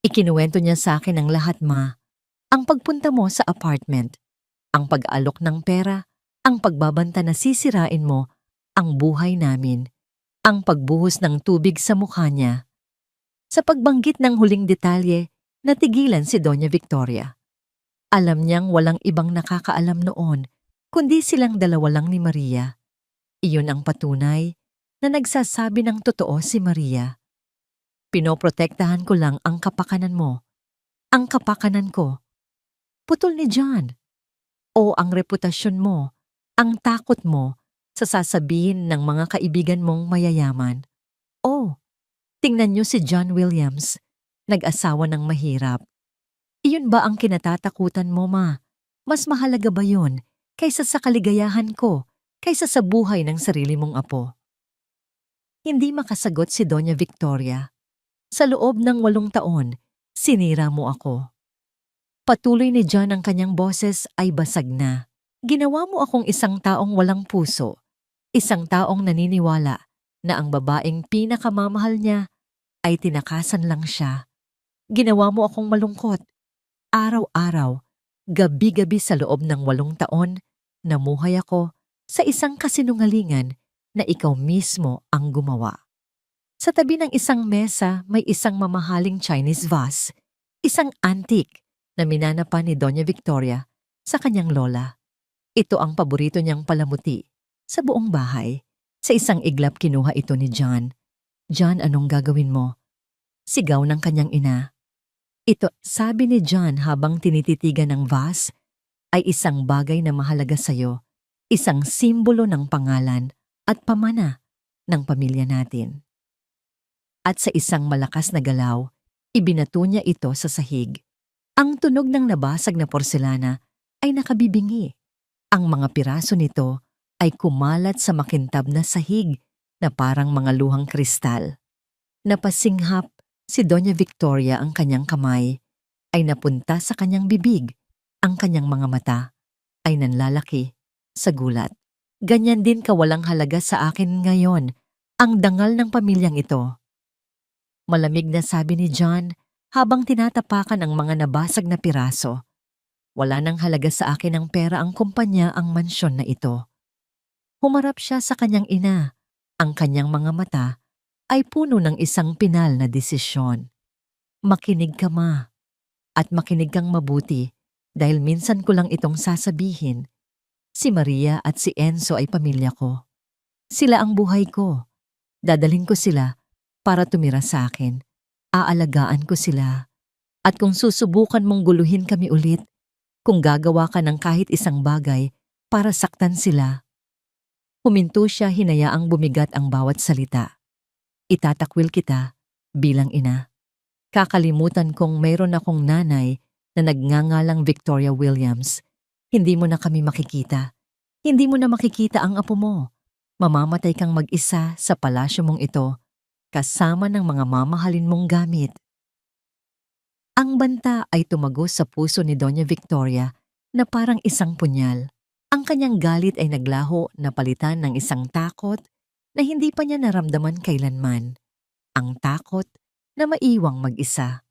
Ikinuwento niya sa akin ang lahat, ma. Ang pagpunta mo sa apartment, ang pag-alok ng pera, ang pagbabanta na sisirain mo, ang buhay namin, ang pagbuhos ng tubig sa mukha niya. Sa pagbanggit ng huling detalye, natigilan si Doña Victoria. Alam niyang walang ibang nakakaalam noon, kundi silang dalawa lang ni Maria. Iyon ang patunay na nagsasabi ng totoo si Maria. Pinoprotektahan ko lang ang kapakanan mo. Ang kapakanan ko. Putol ni John. O ang reputasyon mo, ang takot mo sa sasabihin ng mga kaibigan mong mayayaman. O, tingnan niyo si John Williams, nag-asawa ng mahirap. Iyon ba ang kinatatakutan mo, ma? Mas mahalaga ba yun kaysa sa kaligayahan ko, kaysa sa buhay ng sarili mong apo? Hindi makasagot si Doña Victoria. Sa loob ng 8 taon, sinira mo ako. Patuloy ni John, ang kanyang boses ay basag na. Ginawa mo akong isang taong walang puso, isang taong naniniwala na ang babaeng pinakamamahal niya ay tinakasan lang siya. Ginawa mo akong malungkot. Araw-araw, gabi-gabi sa loob ng 8 taon, namuhay ako sa isang kasinungalingan na ikaw mismo ang gumawa. Sa tabi ng isang mesa may isang mamahaling Chinese vase, isang antique na minana pa ni Doña Victoria sa kanyang lola. Ito ang paborito niyang palamuti sa buong bahay. Sa isang iglap kinuha ito ni John. John, anong gagawin mo? Sigaw ng kanyang ina. Ito, sabi ni John habang tinititigan ng vase, ay isang bagay na mahalaga sa'yo, isang simbolo ng pangalan at pamana ng pamilya natin. At sa isang malakas na galaw, ibinato niya ito sa sahig. Ang tunog ng nabasag na porselana ay nakabibingi. Ang mga piraso nito ay kumalat sa makintab na sahig na parang mga luhang kristal. Napasinghap si Doña Victoria, ang kanyang kamay ay napunta sa kanyang bibig. Ang kanyang mga mata ay nanlalaki sa gulat. Ganyan din kawalang halaga sa akin ngayon ang dangal ng pamilyang ito. Malamig na sabi ni John habang tinatapakan ang mga nabasag na piraso. Wala nang halaga sa akin ang pera, ang kumpanya, ang mansyon na ito. Humarap siya sa kanyang ina. Ang kanyang mga mata ay puno ng isang pinal na desisyon. Makinig ka, ma. At makinig kang mabuti dahil minsan ko lang itong sasabihin. Si Maria at si Enzo ay pamilya ko. Sila ang buhay ko. Dadalhin ko sila para tumira sa akin. Aalagaan ko sila. At kung susubukan mong guluhin kami ulit, kung gagawa ka ng kahit isang bagay para saktan sila. Huminto siya, hinayaang bumigat ang bawat salita. Itatakwil kita bilang ina. Kakalimutan kong mayroon akong nanay na nagngangalang Victoria Williams. Hindi mo na kami makikita. Hindi mo na makikita ang apo mo. Mamamatay kang mag-isa sa palasyo mong ito, kasama ng mga mamahalin mong gamit. Ang banta ay tumagos sa puso ni Doña Victoria na parang isang punyal. Ang kanyang galit ay naglaho na palitan ng isang takot na hindi pa niya naramdaman kailanman. Ang takot na maiwang mag-isa.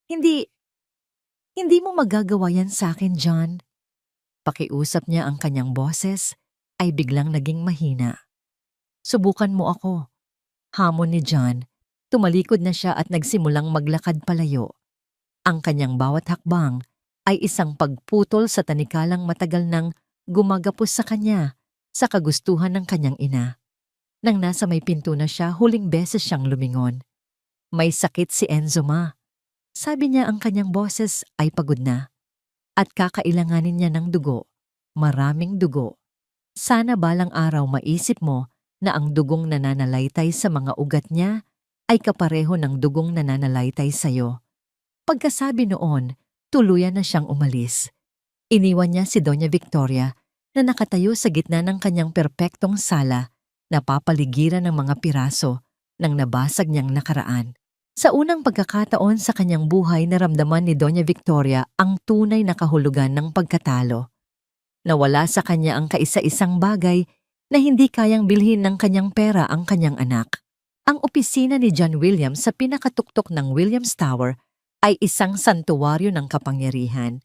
Hindi mo magagawa yan sa akin, John. Pakiusap niya ang kanyang boses ay biglang naging mahina. Subukan mo ako, hamon ni John. Tumalikod na siya at nagsimulang maglakad palayo. Ang kanyang bawat hakbang ay isang pagputol sa tanikalang matagal nang gumagapos sa kanya sa kagustuhan ng kanyang ina. Nang nasa may pinto na siya, huling beses siyang lumingon. May sakit si Enzo, ma. Sabi niya ang kanyang boses ay pagod na. At kakailanganin niya ng dugo. Maraming dugo. Sana balang araw maisip mo na ang dugong nananalaytay sa mga ugat niya ay kapareho ng dugong nananalaytay sa'yo. Pagkasabi noon, tuluyan na siyang umalis. Iniwan niya si Doña Victoria na nakatayo sa gitna ng kanyang perpektong sala na papaligiran ng mga piraso ng nabasag niyang nakaraan. Sa unang pagkakataon sa kanyang buhay, naramdaman ni Doña Victoria ang tunay na kahulugan ng pagkatalo. Nawala sa kanya ang kaisa-isang bagay na hindi kayang bilhin ng kanyang pera ang kanyang anak. Ang opisina ni John Williams sa pinakatuktok ng Williams Tower ay isang santuwaryo ng kapangyarihan.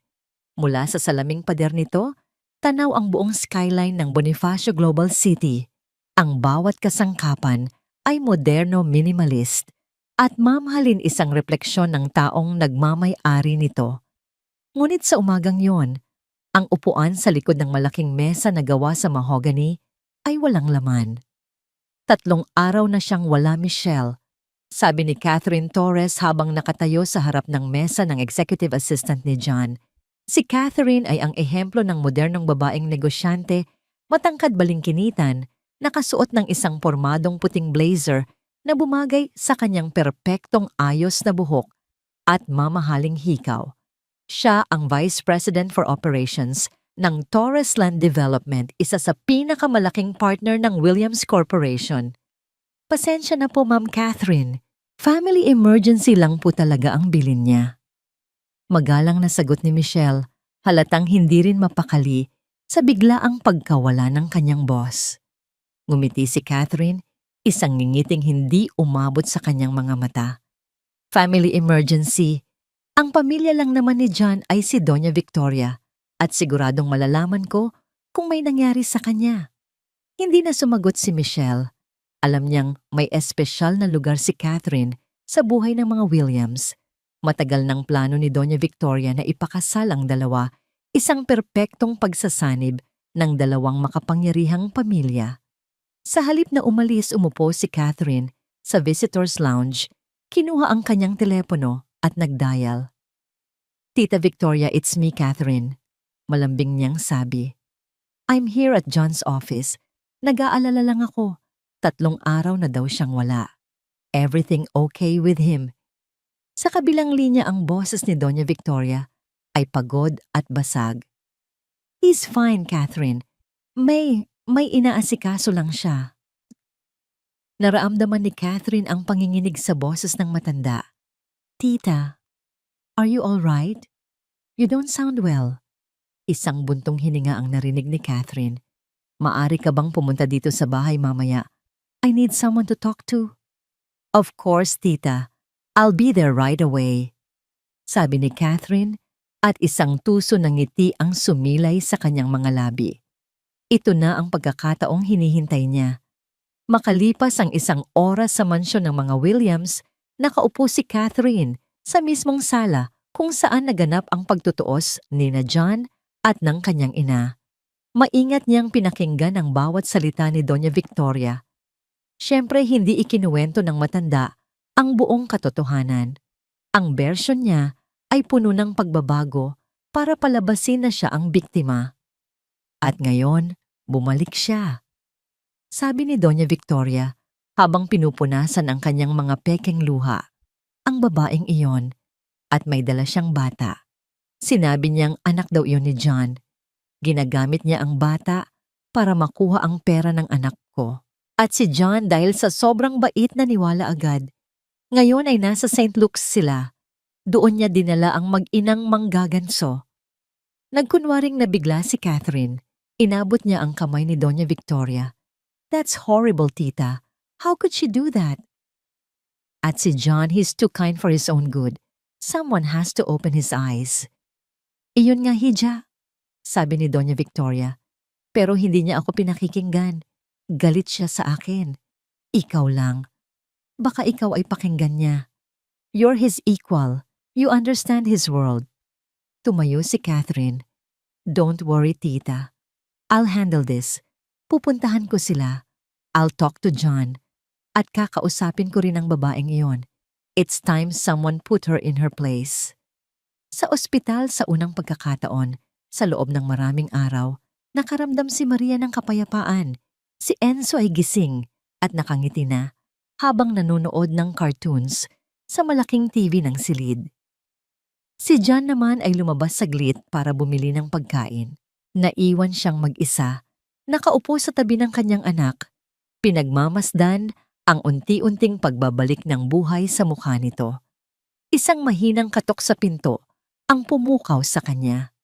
Mula sa salaming pader nito, tanaw ang buong skyline ng Bonifacio Global City. Ang bawat kasangkapan ay moderno minimalist at mamahalin isang refleksyon ng taong nagmamay-ari nito. Ngunit sa umagang yon, ang upuan sa likod ng malaking mesa na gawa sa mahogany ay walang laman. 3 araw na siyang wala, Michelle, sabi ni Catherine Torres habang nakatayo sa harap ng mesa ng executive assistant ni John. Si Catherine ay ang ehemplo ng modernong babaeng negosyante, matangkad balingkinitan, nakasuot ng isang pormadong puting blazer na bumagay sa kanyang perpektong ayos na buhok at mamahaling hikaw. Siya ang Vice President for Operations ng Torres Land Development, isa sa pinakamalaking partner ng Williams Corporation. Pasensya na po, Ma'am Catherine. Family emergency lang po talaga ang bilin niya. Magalang na sagot ni Michelle, halatang hindi rin mapakali sa biglaang pagkawala ng kanyang boss. Ngumiti si Catherine, isang ngingiting hindi umabot sa kanyang mga mata. Family emergency. Ang pamilya lang naman ni John ay si Doña Victoria at siguradong malalaman ko kung may nangyari sa kanya. Hindi na sumagot si Michelle. Alam niyang may espesyal na lugar si Catherine sa buhay ng mga Williams. Matagal ng plano ni Doña Victoria na ipakasal ang dalawa, isang perpektong pagsasanib ng dalawang makapangyarihang pamilya. Sa halip na umalis, umupo si Catherine sa visitor's lounge, kinuha ang kanyang telepono at nagdial. Tita Victoria, it's me, Catherine. Malambing niyang sabi. I'm here at John's office. Nag-aalala lang ako. 3 araw na daw siyang wala. Everything okay with him? Sa kabilang linya ang boses ni Doña Victoria ay pagod at basag. He's fine, Catherine. May inaasikaso lang siya. Nararamdaman ni Catherine ang panginginig sa boses ng matanda. Tita, are you all right? You don't sound well. Isang buntong hininga ang narinig ni Catherine. Maari ka bang pumunta dito sa bahay mamaya? I need someone to talk to. Of course, tita. I'll be there right away. Sabi ni Catherine at isang tuso ng ngiti ang sumilay sa kanyang mga labi. Ito na ang pagkakataong hinihintay niya. Makalipas ang 1 oras sa mansyon ng mga Williams, nakaupo si Catherine sa mismong sala kung saan naganap ang pagtutuos ni na John at ng kanyang ina. Maingat niyang pinakinggan ang bawat salita ni Doña Victoria. Siyempre hindi ikinuwento ng matanda ang buong katotohanan. Ang bersyon niya ay puno ng pagbabago para palabasin na siya ang biktima. At ngayon, bumalik siya. Sabi ni Doña Victoria habang pinupunasan ang kanyang mga pekeng luha. Ang babaeng iyon at may dala siyang bata. Sinabi niyang anak daw iyon ni John. Ginagamit niya ang bata para makuha ang pera ng anak ko. At si John dahil sa sobrang bait na niwala agad. Ngayon ay nasa St. Luke's sila. Doon niya dinala ang mag-inang manggaganso. Nagkunwaring nabigla si Catherine. Inabot niya ang kamay ni Doña Victoria. That's horrible, tita. How could she do that? At si John, he's too kind for his own good. Someone has to open his eyes. Iyon nga, Hija. sabi ni Doña Victoria. Pero hindi niya ako pinakikinggan. Galit siya sa akin. Ikaw lang. Baka ikaw ay pakinggan niya. You're his equal. You understand his world. Tumayo si Catherine. Don't worry, tita. I'll handle this. Pupuntahan ko sila. I'll talk to John. At kakausapin ko rin ang babaeng iyon. It's time someone put her in her place. Sa ospital sa unang pagkakataon, sa loob ng maraming araw, nakaramdam si Maria ng kapayapaan. Si Enzo ay gising at nakangiti na habang nanonood ng cartoons sa malaking TV ng silid. Si John naman ay lumabas saglit para bumili ng pagkain. Naiwan siyang mag-isa, nakaupo sa tabi ng kanyang anak. Pinagmamasdan ang unti-unting pagbabalik ng buhay sa mukha nito. Isang mahinang katok sa pinto ang pumukaw sa kanya.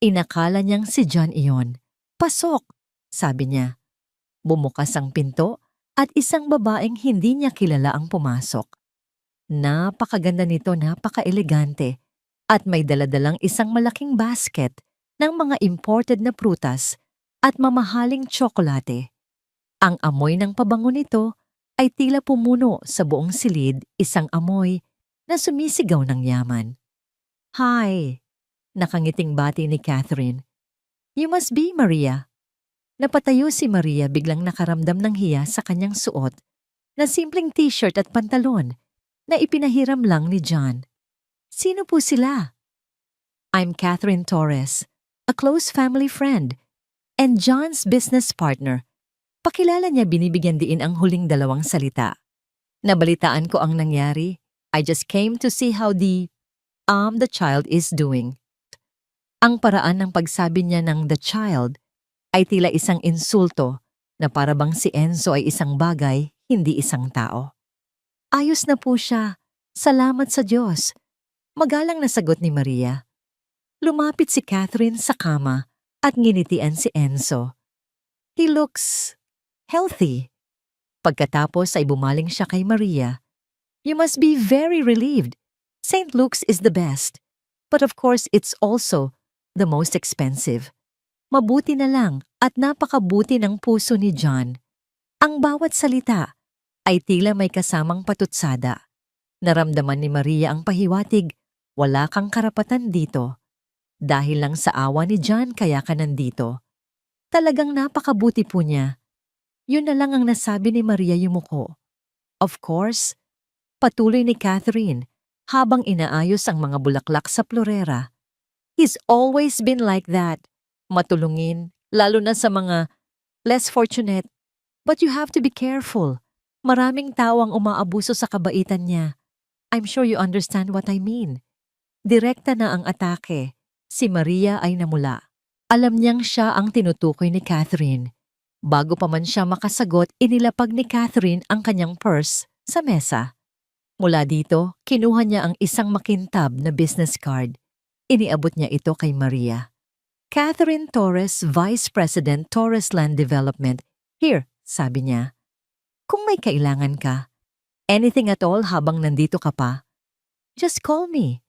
Inakala niyang si John iyon. Pasok, sabi niya. Bumukas ang pinto at isang babaeng hindi niya kilala ang pumasok. Napakaganda nito, napaka-elegante at may daladalang isang malaking basket ng mga imported na prutas at mamahaling tsokolate. Ang amoy ng pabango nito ay tila pumuno sa buong silid, isang amoy na sumisigaw ng yaman. Hi! Nakangiting bati ni Catherine. You must be Maria. Napatayo si Maria biglang nakaramdam ng hiya sa kanyang suot na simpleng t-shirt at pantalon na ipinahiram lang ni John. Sino po sila? I'm Catherine Torres, a close family friend, and John's business partner. Pakilala niya binibigyan diin ang huling dalawang salita. Nabalitaan ko ang nangyari. I just came to see how the child is doing. Ang paraan ng pagsabi niya ng the child ay tila isang insulto na parabang si Enzo ay isang bagay, hindi isang tao. Ayos na po siya. Salamat sa Diyos. Magalang na sagot ni Maria. Lumapit si Catherine sa kama at nginitian si Enzo. He looks healthy. Pagkatapos ay bumaling siya kay Maria. You must be very relieved. St. Luke's is the best. But of course, it's also the most expensive. Mabuti na lang at napakabuti ng puso ni John. Ang bawat salita ay tila may kasamang patutsada. Naramdaman ni Maria ang pahiwatig, wala kang karapatan dito. Dahil lang sa awa ni John kaya ka nandito. Talagang napakabuti po niya. Yun na lang ang nasabi ni Maria yumuko. Of course, patuloy ni Catherine habang inaayos ang mga bulaklak sa florera. He's always been like that. Matulungin, lalo na sa mga less fortunate. But you have to be careful. Maraming tao ang umaabuso sa kabaitan niya. I'm sure you understand what I mean. Direkta na ang atake. Si Maria ay namula. Alam niyang siya ang tinutukoy ni Catherine. Bago pa man siya makasagot, inilapag ni Catherine ang kanyang purse sa mesa. Mula dito, kinuha niya ang isang makintab na business card. Iniabot niya ito kay Maria. Catherine Torres, Vice President, Torres Land Development. Here, sabi niya. Kung may kailangan ka, anything at all habang nandito ka pa, just call me.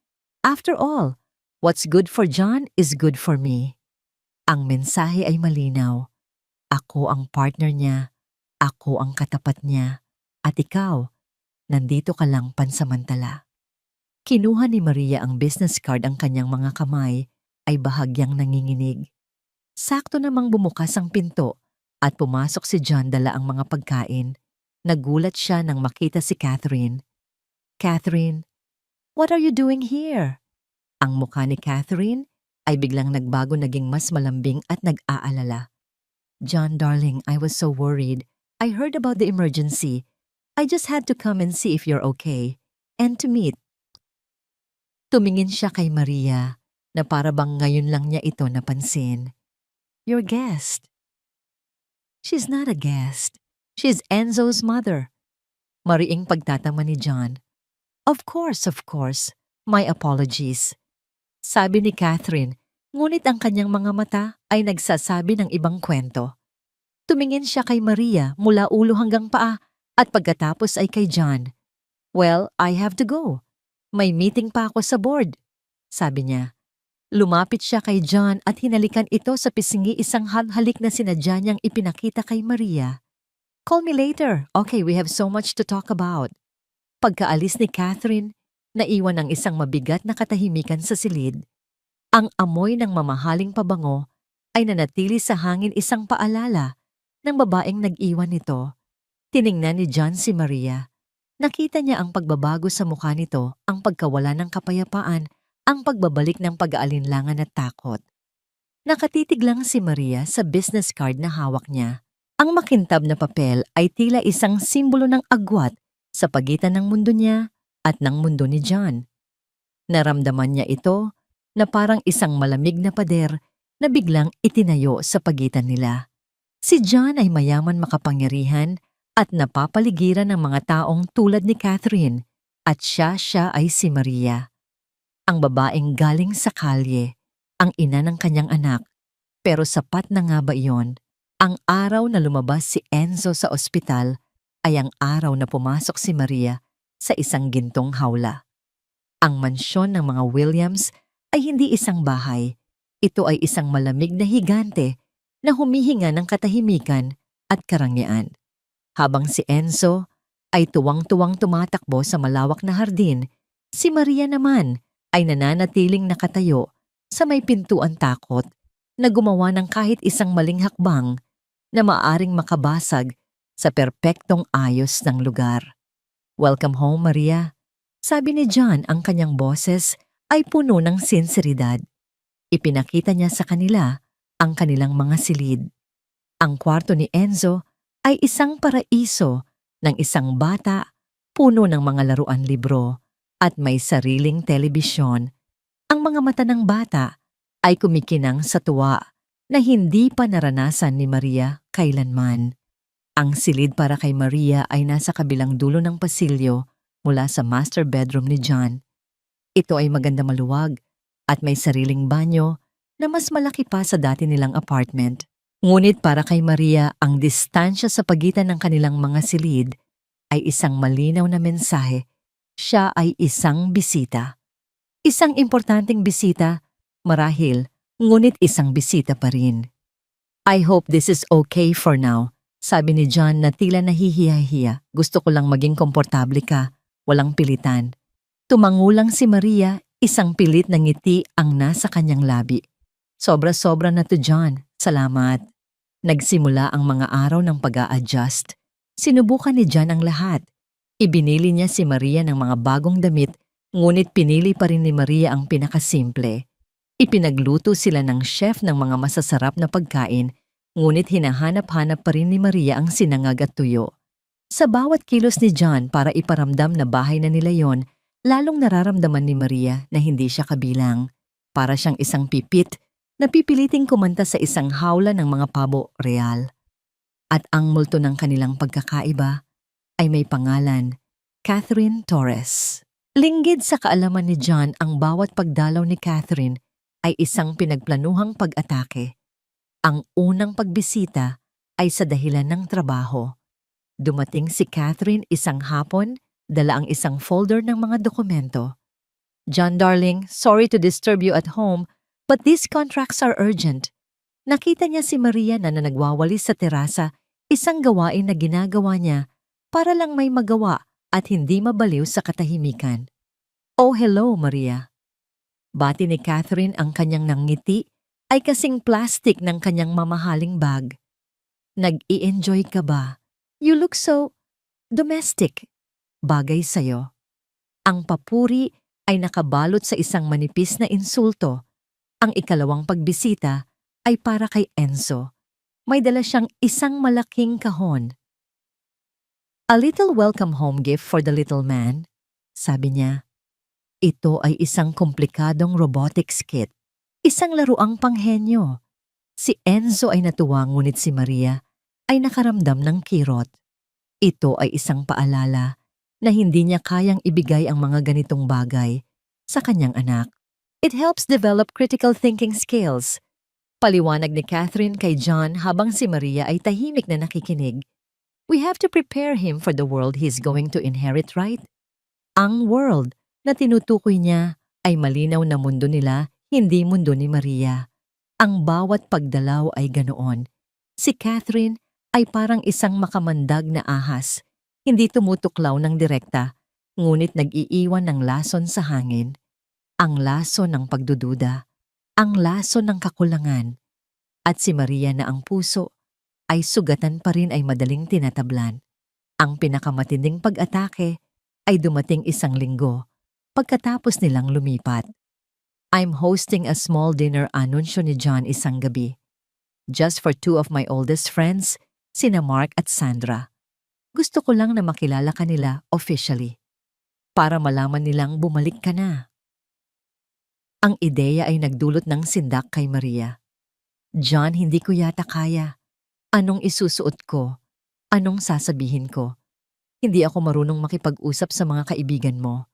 After all, what's good for John is good for me. Ang mensahe ay malinaw. Ako ang partner niya, ako ang katapat niya, at ikaw, nandito ka lang pansamantala. Kinuha ni Maria ang business card, ang kanyang mga kamay ay bahagyang nanginginig. Sakto namang bumukas ang pinto at pumasok si John dala ang mga pagkain. Nagulat siya nang makita si Catherine. Catherine, what are you doing here? Ang mukha ni Catherine ay biglang nagbago, naging mas malambing at nag-aalala. John, darling, I was so worried. I heard about the emergency. I just had to come and see if you're okay. And to meet. Tumingin siya kay Maria na parabang ngayon lang niya ito napansin. Your guest. She's not a guest. She's Enzo's mother. Mariing pagtatama ni John. Of course. My apologies. Sabi ni Catherine, ngunit ang kanyang mga mata ay nagsasabi ng ibang kwento. Tumingin siya kay Maria mula ulo hanggang paa at pagkatapos ay kay John. Well, I have to go. May meeting pa ako sa board, sabi niya. Lumapit siya kay John at hinalikan ito sa pisngi, isang halik na sinadya niyang ipinakita kay Maria. "Call me later. Okay, we have so much to talk about." Pagkaalis ni Catherine, naiwan ang isang mabigat na katahimikan sa silid. Ang amoy ng mamahaling pabango ay nanatili sa hangin, isang paalala ng babaeng nag-iwan nito. Tiningnan ni John si Maria. Nakita niya ang pagbabago sa mukha nito, ang pagkawala ng kapayapaan, ang pagbabalik ng pag-aalinlangan at takot. Nakatitig lang si Maria sa business card na hawak niya. Ang makintab na papel ay tila isang simbolo ng agwat sa pagitan ng mundo niya at ng mundo ni John. Naramdaman niya ito na parang isang malamig na pader na biglang itinayo sa pagitan nila. Si John ay mayaman, makapangyarihan at napapaligiran ng mga taong tulad ni Catherine, at siya ay si Maria. Ang babaeng galing sa kalye, ang ina ng kanyang anak. Pero sapat na nga ba iyon? Ang araw na lumabas si Enzo sa ospital ay ang araw na pumasok si Maria sa isang gintong hawla. Ang mansyon ng mga Williams ay hindi isang bahay. Ito ay isang malamig na higante na humihinga ng katahimikan at karangyaan. Habang si Enzo ay tuwang-tuwang tumatakbo sa malawak na hardin, si Maria naman ay nananatiling nakatayo sa may pintuan, takot na gumawa ng kahit isang maling hakbang na maaring makabasag sa perpektong ayos ng lugar. "Welcome home, Maria," sabi ni John. Ang kanyang boses ay puno ng sinseridad. Ipinakita niya sa kanila ang kanilang mga silid. Ang kwarto ni Enzo ay isang paraiso ng isang bata, puno ng mga laruan, libro, at may sariling telebisyon. Ang mga mata ng bata ay kumikinang sa tuwa na hindi pa naranasan ni Maria kailanman. Ang silid para kay Maria ay nasa kabilang dulo ng pasilyo mula sa master bedroom ni John. Ito ay maganda, maluwag, at may sariling banyo na mas malaki pa sa dati nilang apartment. Ngunit para kay Maria, ang distansya sa pagitan ng kanilang mga silid ay isang malinaw na mensahe. Siya ay isang bisita. Isang importanteng bisita, marahil, ngunit isang bisita pa rin. "I hope this is okay for now," sabi ni John na tila nahihiya-hiya. "Gusto ko lang maging komportable ka, walang pilitan." Tumangulang si Maria, isang pilit na ngiti ang nasa kanyang labi. "Sobra-sobra na to, John. Salamat." Nagsimula ang mga araw ng pag-a-adjust. Sinubukan ni John ang lahat. Ibinili niya si Maria ng mga bagong damit, ngunit pinili pa rin ni Maria ang pinakasimple. Ipinagluto sila ng chef ng mga masasarap na pagkain, ngunit hinahanap-hanap pa rin ni Maria ang sinangag at tuyo. Sa bawat kilos ni John para iparamdam na bahay na nila yon, lalong nararamdaman ni Maria na hindi siya kabilang. Para siyang isang pipit na pipiliting kumanta sa isang hawla ng mga pabo real. At ang multo ng kanilang pagkakaiba ay may pangalan, Catherine Torres. Linggid sa kaalaman ni John, ang bawat pagdalaw ni Catherine ay isang pinagplanuhang pag-atake. Ang unang pagbisita ay sa dahilan ng trabaho. Dumating si Catherine isang hapon, dala ang isang folder ng mga dokumento. "John darling, sorry to disturb you at home, but these contracts are urgent." Nakita niya si Maria na nagwawalis sa terasa, isang gawain na ginagawa niya para lang may magawa at hindi mabaliw sa katahimikan. "Oh, hello, Maria." Bati ni Catherine. Ang kanyang nangiti ay kasing plastic ng kanyang mamahaling bag. "Nag-i-enjoy ka ba? You look so domestic." Bagay sa'yo. Ang papuri ay nakabalot sa isang manipis na insulto. Ang ikalawang pagbisita ay para kay Enzo. May dala siyang isang malaking kahon. "A little welcome home gift for the little man," sabi niya. Ito ay isang komplikadong robotics kit, isang laruang panghenyo. Si Enzo ay natuwa, ngunit si Maria ay nakaramdam ng kirot. Ito ay isang paalala na hindi niya kayang ibigay ang mga ganitong bagay sa kanyang anak. It helps develop critical thinking skills. Paliwanag ni Catherine kay John habang si Maria ay tahimik na nakikinig. "We have to prepare him for the world he's going to inherit, right?" Ang world na tinutukoy niya ay malinaw na mundo nila, Hindi mundo ni Maria. Ang bawat pagdalaw ay ganoon. Si Catherine ay parang isang makamandag na ahas, hindi tumutuklaw ng direkta, ngunit nag-iiwan ng lason sa hangin. Ang laso ng pagdududa, ang laso ng kakulangan. At si Maria na ang puso ay sugatan pa rin ay madaling tinatablan. Ang pinakamatinding pag-atake ay dumating isang linggo pagkatapos nilang lumipat. I'm hosting a small dinner anunsyo ni John isang gabi. Just for two of my oldest friends, sina Mark at Sandra. Gusto ko lang na makilala kanila officially. Para malaman nilang bumalik ka na. Ang ideya ay nagdulot ng sindak kay Maria. John, hindi ko yata kaya. Anong isusuot ko? Anong sasabihin ko? Hindi ako marunong makipag-usap sa mga kaibigan mo.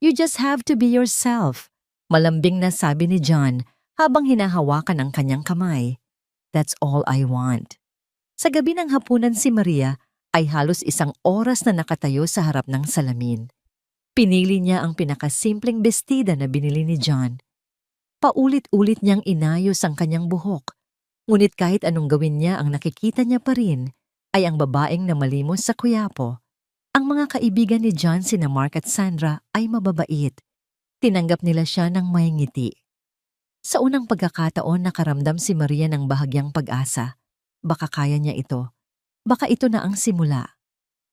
You just have to be yourself. Malambing na sabi ni John habang hinahawakan ang kanyang kamay. That's all I want. Sa gabi ng hapunan si Maria ay halos isang oras na nakatayo sa harap ng salamin. Pinili niya ang pinakasimpleng bestida na binili ni John. Paulit-ulit niyang inayos ang kanyang buhok. Ngunit kahit anong gawin niya, ang nakikita niya pa rin ay ang babaeng na malimos sa Quiapo. Ang mga kaibigan ni John, sina Mark at Sandra, ay mababait. Tinanggap nila siya ng may ngiti. Sa unang pagkakataon nakaramdam si Maria ng bahagyang pag-asa. Baka kaya niya ito. Baka ito na ang simula.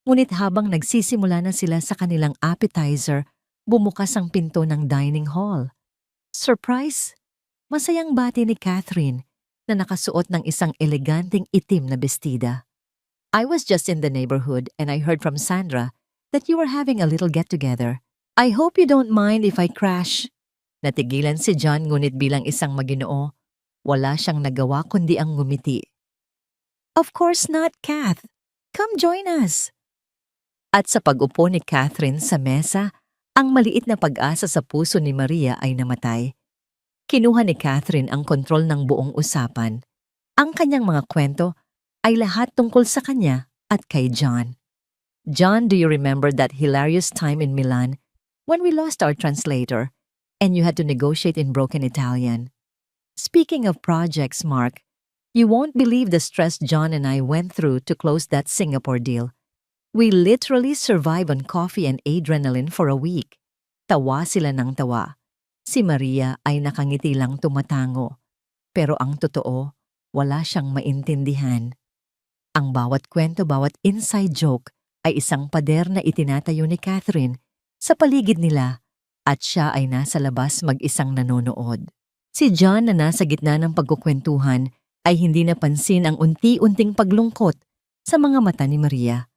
Ngunit habang nagsisimula na sila sa kanilang appetizer, bumukas ang pinto ng dining hall. Surprise! Masayang bati ni Catherine na nakasuot ng isang eleganteng itim na bestida. I was just in the neighborhood and I heard from Sandra that you were having a little get-together. I hope you don't mind if I crash. Natigilan si John ngunit bilang isang maginoo, wala siyang nagawa kundi ang ngumiti. Of course not, Kath. Come join us. At sa pag-upo ni Catherine sa mesa, ang maliit na pag-asa sa puso ni Maria ay namatay. Kinuha ni Catherine ang kontrol ng buong usapan. Ang kanyang mga kwento ay lahat tungkol sa kanya at kay John. John, do you remember that hilarious time in Milan when we lost our translator and you had to negotiate in broken Italian? Speaking of projects, Mark, you won't believe the stress John and I went through to close that Singapore deal. We literally survived on coffee and adrenaline for a week. Tawa sila ng tawa. Si Maria ay nakangiti lang tumatango. Pero ang totoo, wala siyang maintindihan. Ang bawat kwento, bawat inside joke ay isang pader na itinatayo ni Catherine sa paligid nila at siya ay nasa labas mag-isang nanonood. Si John na nasa gitna ng pagkukwentuhan ay hindi napansin ang unti-unting paglungkot sa mga mata ni Maria.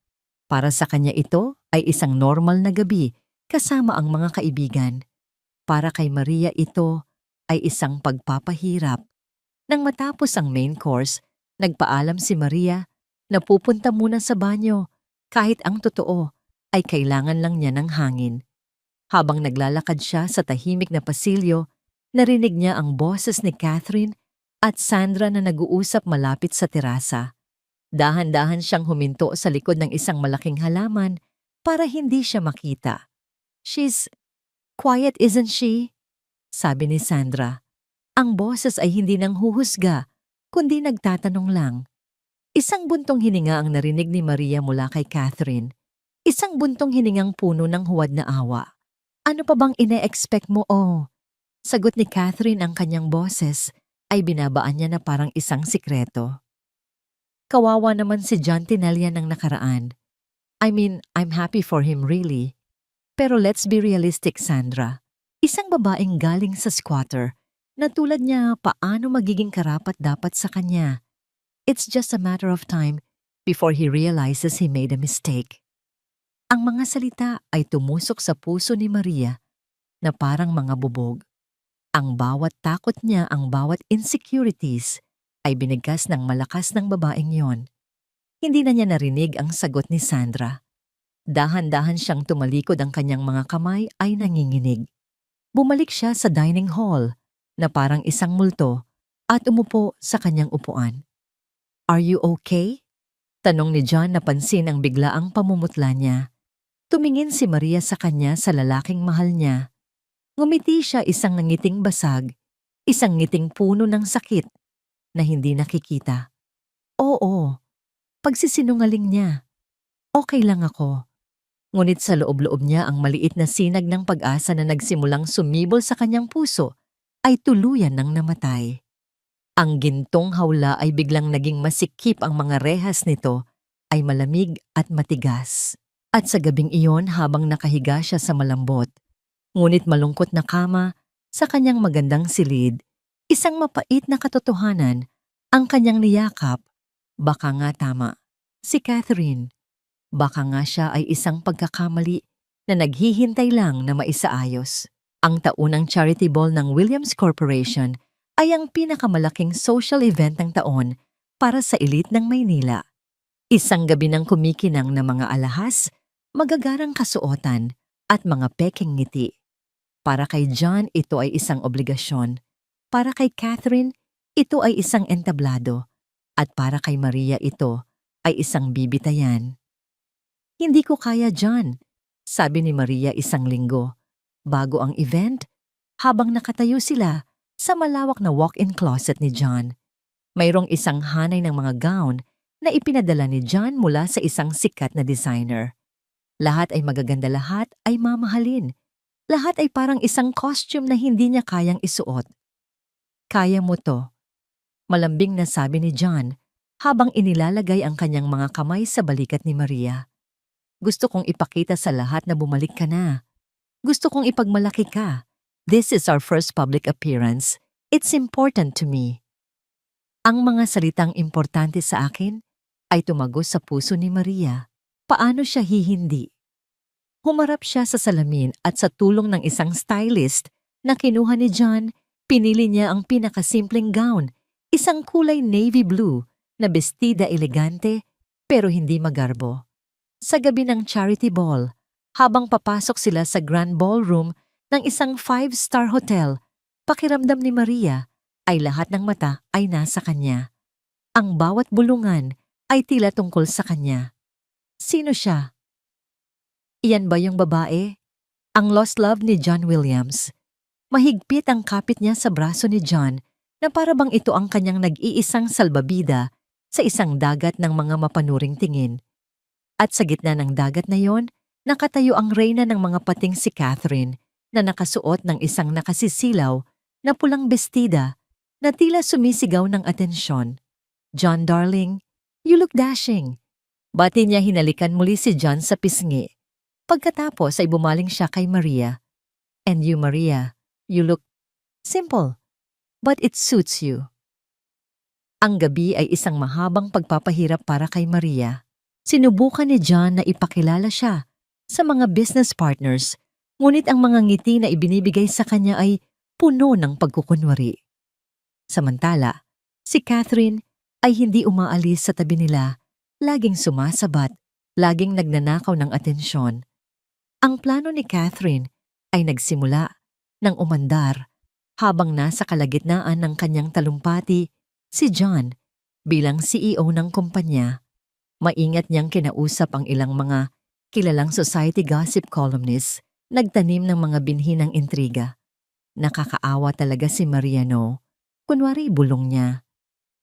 Para sa kanya ito ay isang normal na gabi kasama ang mga kaibigan. Para kay Maria ito ay isang pagpapahirap. Nang matapos ang main course, nagpaalam si Maria na pupunta muna sa banyo kahit ang totoo ay kailangan lang niya ng hangin. Habang naglalakad siya sa tahimik na pasilyo, narinig niya ang boses ni Catherine at Sandra na nag-uusap malapit sa terasa. Dahan-dahan siyang huminto sa likod ng isang malaking halaman para hindi siya makita. She's quiet, isn't she? Sabi ni Sandra. Ang boses ay hindi nang huhusga, kundi nagtatanong lang. Isang buntong hininga ang narinig ni Maria mula kay Catherine. Isang buntong hiningang puno ng huwad na awa. Ano pa bang ine-expect mo, oh? Sagot ni Catherine, ang kanyang boses ay binabaan niya na parang isang sikreto. Kawawa naman si John Tinellia ng nakaraan. I mean, I'm happy for him really. Pero let's be realistic, Sandra. Isang babaeng galing sa squatter na tulad niya paano magiging karapat-dapat sa kanya. It's just a matter of time before he realizes he made a mistake. Ang mga salita ay tumusok sa puso ni Maria na parang mga bubog. Ang bawat takot niya, ang bawat insecurities ay binigkas ng malakas ng babaeng yon. Hindi na niya narinig ang sagot ni Sandra. Dahan-dahan siyang tumalikod, ang kanyang mga kamay ay nanginginig. Bumalik siya sa dining hall na parang isang multo at umupo sa kanyang upuan. Are you okay? Tanong ni John, napansin ang biglaang pamumutla niya. Tumingin si Maria sa kanya, sa lalaking mahal niya. Ngumiti siya, isang ngiting basag, isang ngiting puno ng sakit na hindi nakikita. Oo, pagsisinungaling niya. Okay lang ako. Ngunit sa loob-loob niya ang maliit na sinag ng pag-asa na nagsimulang sumibol sa kanyang puso ay tuluyan ng namatay. Ang gintong hawla ay biglang naging masikip, ang mga rehas nito ay malamig at matigas. At sa gabing iyon, habang nakahiga siya sa malambot, ngunit malungkot na kama, sa kanyang magandang silid, isang mapait na katotohanan ang kanyang niyakap. Baka nga tama si Catherine. Baka nga siya ay isang pagkakamali na naghihintay lang na maisaayos. Ang taunang charity ball ng Williams Corporation ay ang pinakamalaking social event ng taon para sa elite ng Maynila. Isang gabi ng kumikinang na mga alahas, magagarang kasuotan at mga peking ngiti. Para kay John, ito ay isang obligasyon. Para kay Catherine, ito ay isang entablado. At para kay Maria, ito ay isang bibitayan. Hindi ko kaya, John, sabi ni Maria isang linggo, bago ang event, habang nakatayo sila sa malawak na walk-in closet ni John. Mayroong isang hanay ng mga gown na ipinadala ni John mula sa isang sikat na designer. Lahat ay magaganda, lahat ay mamahalin. Lahat ay parang isang costume na hindi niya kayang isuot. Kaya mo to, malambing na sabi ni John habang inilalagay ang kanyang mga kamay sa balikat ni Maria. Gusto kong ipakita sa lahat na bumalik ka na. Gusto kong ipagmalaki ka. This is our first public appearance. It's important to me. Ang mga salitang importante sa akin ay tumagos sa puso ni Maria. Paano siya hihindi? Humarap siya sa salamin at sa tulong ng isang stylist na kinuha ni John, pinili niya ang pinakasimpleng gown, isang kulay navy blue na bestida elegante pero hindi magarbo. Sa gabi ng charity ball, habang papasok sila sa grand ballroom ng isang 5-star hotel, pakiramdam ni Maria ay lahat ng mata ay nasa kanya. Ang bawat bulungan ay tila tungkol sa kanya. Sino siya? Iyan ba yung babae? Ang lost love ni John Williams. Mahigpit ang kapit niya sa braso ni John na para bang ito ang kanyang nag-iisang salbabida sa isang dagat ng mga mapanuring tingin. At sa gitna ng dagat na yon, nakatayo ang reyna ng mga pating, si Catherine, na nakasuot ng isang nakasisilaw na pulang bestida na tila sumisigaw ng atensyon. John, darling, you look dashing. Bati niya, hinalikan muli si John sa pisngi. Pagkatapos ay bumaling siya kay Maria. And you, Maria, you look simple, but it suits you. Ang gabi ay isang mahabang pagpapahirap para kay Maria. Sinubukan ni John na ipakilala siya sa mga business partners, ngunit ang mga ngiti na ibinibigay sa kanya ay puno ng pagkukunwari. Samantala, si Catherine ay hindi umaalis sa tabi nila, laging sumasabat, laging nagnanakaw ng atensyon. Ang plano ni Catherine ay nagsimula nang umandar habang nasa kalagitnaan ng kanyang talumpati, si John bilang CEO ng kumpanya. Maingat niyang kinausap ang ilang mga kilalang society gossip columnists, nagtanim ng mga binhi ng intriga. Nakakaawa talaga si Maria, no? Kunwari bulong niya.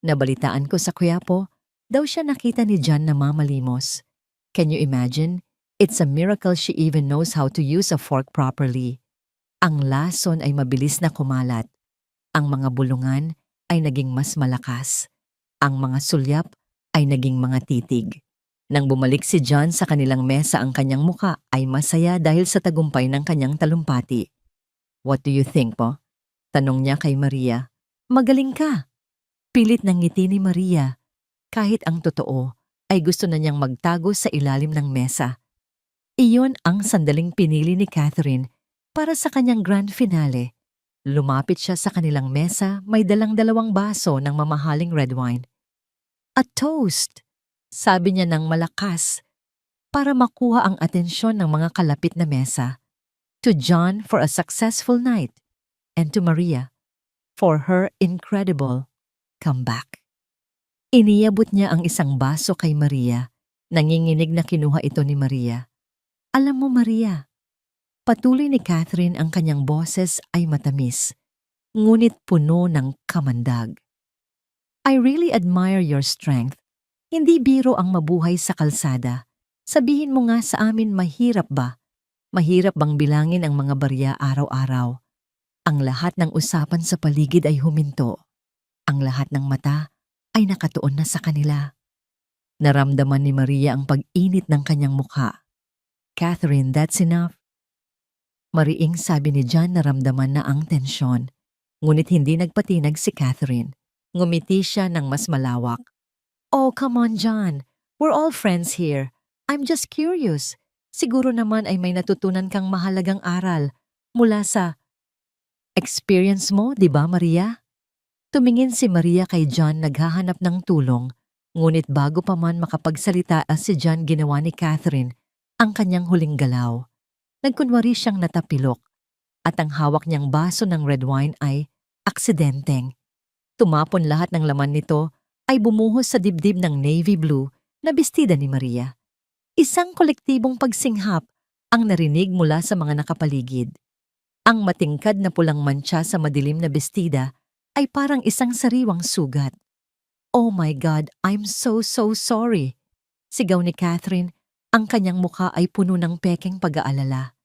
Nabalitaan ko sa Quiapo, daw siya nakita ni John na mamalimos. Can you imagine? It's a miracle she even knows how to use a fork properly. Ang lason ay mabilis na kumalat. Ang mga bulungan ay naging mas malakas. Ang mga sulyap ay naging mga titig. Nang bumalik si John sa kanilang mesa, ang kanyang muka ay masaya dahil sa tagumpay ng kanyang talumpati. What do you think po? Tanong niya kay Maria. Magaling ka. Pilit ng ngiti ni Maria. Kahit ang totoo ay gusto na niyang magtago sa ilalim ng mesa. Iyon ang sandaling pinili ni Catherine para sa kanyang grand finale. Lumapit siya sa kanilang mesa, may dalang 2 baso ng mamahaling red wine. A toast, sabi niya ng malakas, para makuha ang atensyon ng mga kalapit na mesa. To John for a successful night, and to Maria for her incredible comeback. Iniabot niya ang isang baso kay Maria. Nanginginig na kinuha ito ni Maria. Alam mo, Maria, Patuloy ni Catherine, ang kanyang boses ay matamis, ngunit puno ng kamandag. I really admire your strength. Hindi biro ang mabuhay sa kalsada. Sabihin mo nga sa amin, mahirap ba? Mahirap bang bilangin ang mga barya araw-araw? Ang lahat ng usapan sa paligid ay huminto. Ang lahat ng mata ay nakatuon na sa kanila. Naramdaman ni Maria ang pag-init ng kanyang mukha. Catherine, that's enough. Mariing sabi ni John, naramdaman na ang tensyon. Ngunit hindi nagpatinag si Catherine. Ngumiti siya ng mas malawak. Oh, come on, John. We're all friends here. I'm just curious. Siguro naman ay may natutunan kang mahalagang aral mula sa experience mo, di ba, Maria? Tumingin si Maria kay John, naghahanap ng tulong. Ngunit bago pa man makapagsalita si John, ginawa ni Catherine ang kanyang huling galaw. Nagkunwari siyang natapilok at ang hawak niyang baso ng red wine ay aksidenteng. Tumapon lahat ng laman nito ay bumuhos sa dibdib ng navy blue na bestida ni Maria. Isang kolektibong pagsinghap ang narinig mula sa mga nakapaligid. Ang matingkad na pulang mantsa sa madilim na bestida ay parang isang sariwang sugat. Oh my God, I'm so sorry. Sigaw ni Catherine, ang kanyang mukha ay puno ng pekeng pag-aalala.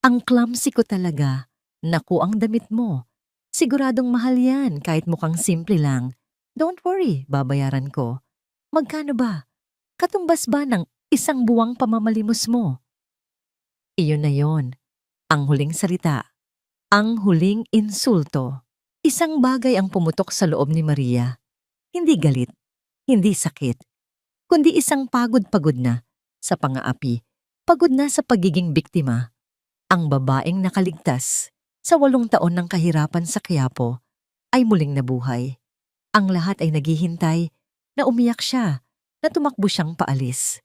Ang clumsy ko talaga. Naku, ang damit mo. Siguradong mahal yan kahit mukhang simple lang. Don't worry, babayaran ko. Magkano ba? Katumbas ba ng isang buwang pamamalimos mo? Iyon na yon. Ang huling salita. Ang huling insulto. Isang bagay ang pumutok sa loob ni Maria. Hindi galit, hindi sakit, kundi isang pagod na sa pang-aapi, pagod na sa pagiging biktima. Ang babaeng nakaligtas sa 8 taon ng kahirapan sa Quiapo ay muling nabuhay. Ang lahat ay naghihintay na umiyak siya, na tumakbo siyang paalis.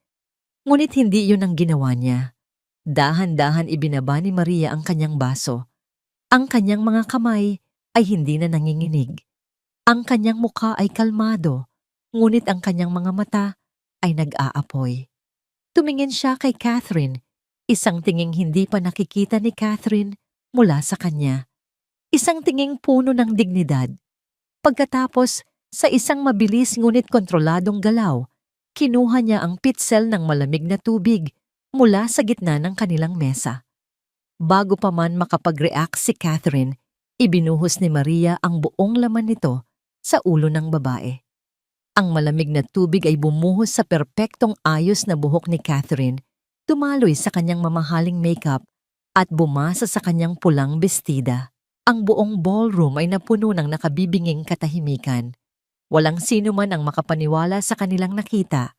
Ngunit hindi yun ang ginawa niya. Dahan-dahan ibinaba ni Maria ang kanyang baso. Ang kanyang mga kamay ay hindi na nanginginig. Ang kanyang mukha ay kalmado, ngunit ang kanyang mga mata ay nag-aapoy. Tumingin siya kay Catherine, isang tinging hindi pa nakikita ni Catherine mula sa kanya. Isang tinging puno ng dignidad. Pagkatapos, sa isang mabilis ngunit kontroladong galaw, kinuha niya ang pitsel ng malamig na tubig mula sa gitna ng kanilang mesa. Bago pa man makapag-react si Catherine, ibinuhos ni Maria ang buong laman nito sa ulo ng babae. Ang malamig na tubig ay bumuhos sa perpektong ayos na buhok ni Catherine, tumaloy sa kanyang mamahaling makeup at bumasa sa kanyang pulang bestida. Ang buong ballroom ay napuno ng nakabibinging katahimikan. Walang sino man ang makapaniwala sa kanilang nakita.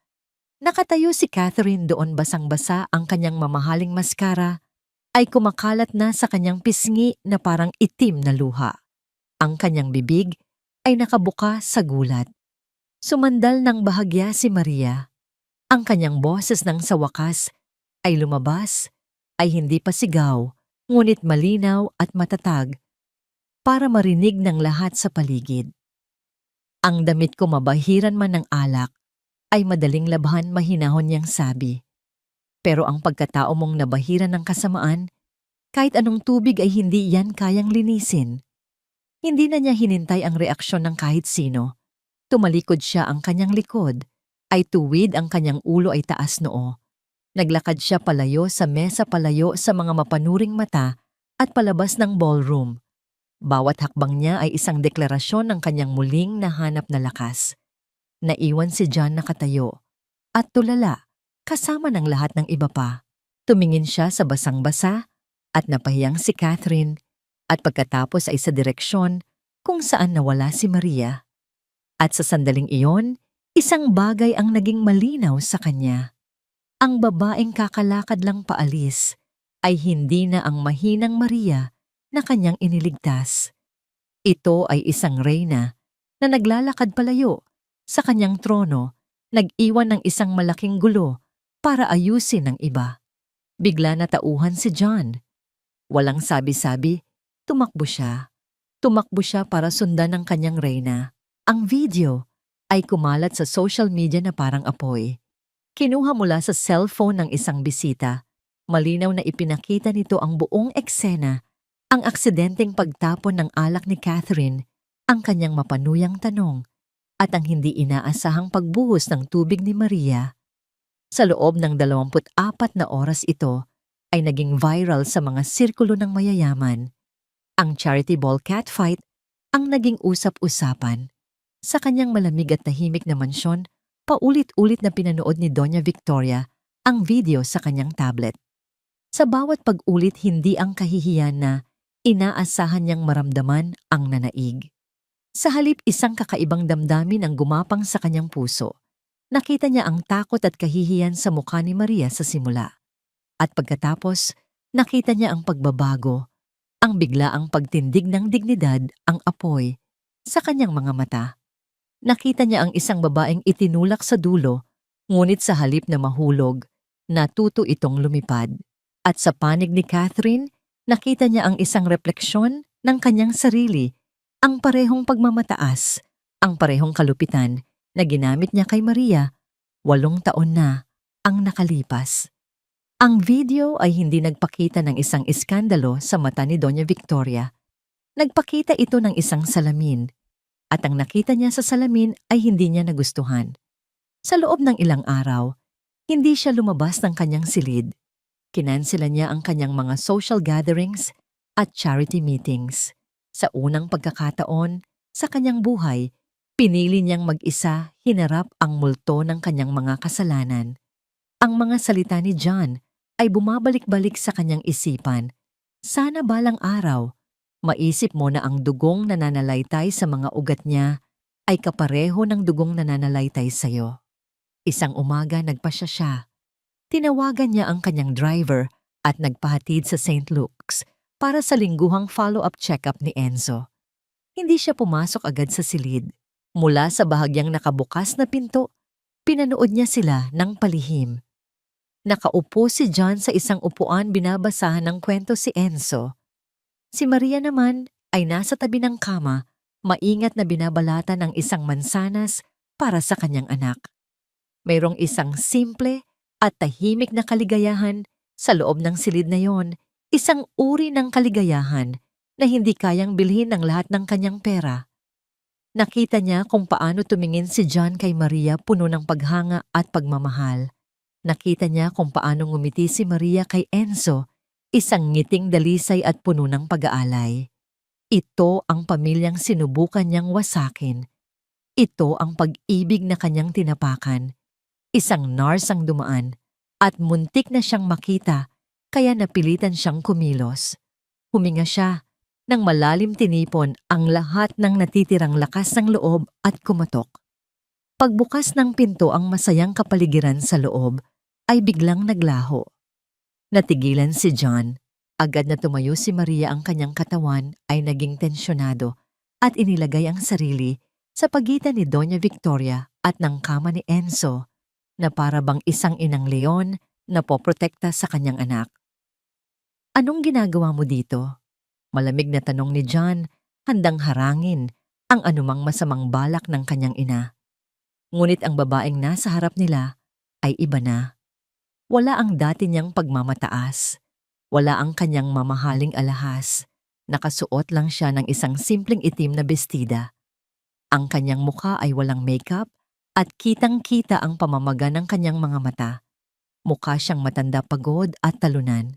Nakatayo si Catherine doon, basang-basa, ang kanyang mamahaling maskara ay kumakalat na sa kanyang pisngi na parang itim na luha. Ang kanyang bibig ay nakabuka sa gulat. Sumandal ng bahagya si Maria. Ang kanyang boses nang sa wakas ay lumabas, ay hindi pa sigaw, ngunit malinaw at matatag, para marinig ng lahat sa paligid. Ang damit ko, mabahiran man ng alak, ay madaling labhan, mahinahon niyang sabi. Pero ang pagkatao mong nabahiran ng kasamaan, kahit anong tubig ay hindi yan kayang linisin. Hindi na niya hinintay ang reaksyon ng kahit sino. Tumalikod siya, ang kanyang likod ay tuwid, ang kanyang ulo ay taas noo. Naglakad siya palayo sa mesa, palayo sa mga mapanuring mata at palabas ng ballroom. Bawat hakbang niya ay isang deklarasyon ng kanyang muling nahanap na lakas. Naiwan si John nakatayo at tulala, kasama ng lahat ng iba pa. Tumingin siya sa basang-basa at napahiyang si Catherine, at pagkatapos ay sa direksyon kung saan nawala si Maria. At sa sandaling iyon, isang bagay ang naging malinaw sa kanya. Ang babaeng kakalakad lang paalis ay hindi na ang mahinang Maria na kanyang iniligtas. Ito ay isang reyna na naglalakad palayo sa kanyang trono, nag-iwan ng isang malaking gulo para ayusin ng iba. Bigla natauhan si John. Walang sabi-sabi, tumakbo siya. Tumakbo siya para sundan ng kanyang reyna. Ang video ay kumalat sa social media na parang apoy. Kinuha mula sa cellphone ng isang bisita Malinaw na ipinakita nito ang buong eksena, ang aksidenteng pagtapon ng alak ni Catherine, ang kanyang mapanuyang tanong, at ang hindi inaasahang pagbuhos ng tubig ni Maria. Sa loob ng 24 na oras ito ay naging viral sa mga sirkulo ng mayayaman. Ang charity ball catfight ang naging usap-usapan. Sa kanyang malamig at tahimik na mansyon, paulit-ulit na pinanood ni Doña Victoria ang video sa kanyang tablet. Sa bawat pag-ulit, hindi ang kahihiyan na inaasahan niyang maramdaman ang nanaig. Sa halip, isang kakaibang damdamin ang gumapang sa kanyang puso. Nakita niya ang takot at kahihiyan sa mukha ni Maria sa simula. At pagkatapos, nakita niya ang pagbabago, ang biglaang pagtindig ng dignidad, ang apoy sa kanyang mga mata. Nakita niya ang isang babaeng itinulak sa dulo, ngunit sa halip na mahulog, natuto itong lumipad. At sa panig ni Catherine, nakita niya ang isang refleksyon ng kanyang sarili, ang parehong pagmamataas, ang parehong kalupitan na ginamit niya kay Maria. 8 taon na ang nakalipas. Ang video ay hindi nagpakita ng isang iskandalo sa mata ni Doña Victoria. Nagpakita ito ng isang salamin, at ang nakita niya sa salamin ay hindi niya nagustuhan. Sa loob ng ilang araw, hindi siya lumabas ng kanyang silid. Kinansela niya ang kanyang mga social gatherings at charity meetings. Sa unang pagkakataon sa kanyang buhay, pinili niyang mag-isa hinarap ang multo ng kanyang mga kasalanan. Ang mga salita ni John ay bumabalik-balik sa kanyang isipan. Sana balang araw, maisip mo na ang dugong nananalaytay sa mga ugat niya ay kapareho ng dugong nananalaytay sa iyo. Isang umaga nagpasya siya. Tinawagan niya ang kanyang driver at nagpahatid sa St. Luke's para sa lingguhang follow-up check-up ni Enzo. Hindi siya pumasok agad sa silid. Mula sa bahagyang nakabukas na pinto, pinanood niya sila ng palihim. Nakaupo si John sa isang upuan, binabasahan ng kwento si Enzo. Si Maria naman ay nasa tabi ng kama, maingat na binabalata ng isang mansanas para sa kanyang anak. Mayroong isang simple at tahimik na kaligayahan sa loob ng silid na yon, isang uri ng kaligayahan na hindi kayang bilhin ng lahat ng kanyang pera. Nakita niya kung paano tumingin si John kay Maria, puno ng paghanga at pagmamahal. Nakita niya kung paano ngumiti si Maria kay Enzo, isang ngiting dalisay at puno ng pag-aalay. Ito ang pamilyang sinubukan niyang wasakin. Ito ang pag-ibig na kanyang tinapakan. Isang nurse ang dumaan at muntik na siyang makita, kaya napilitan siyang kumilos. Huminga siya, nang malalim tinipon ang lahat ng natitirang lakas ng loob at kumatok. Pagbukas ng pinto, ang masayang kapaligiran sa loob ay biglang naglaho. Natigilan si John. Agad na tumayo si Maria, ang kanyang katawan ay naging tensyonado at inilagay ang sarili sa pagitan ni Doña Victoria at ng kama ni Enzo, na para bang isang inang leon na poprotekta sa kanyang anak. "Anong ginagawa mo dito?" Malamig na tanong ni John, handang harangin ang anumang masamang balak ng kanyang ina. Ngunit ang babaeng nasa harap nila ay iba na. Wala ang dati niyang pagmamataas. Wala ang kanyang mamahaling alahas. Nakasuot lang siya ng isang simpleng itim na bestida. Ang kanyang mukha ay walang makeup at kitang-kita ang pamamaga ng kanyang mga mata. Mukha siyang matanda, pagod at talunan.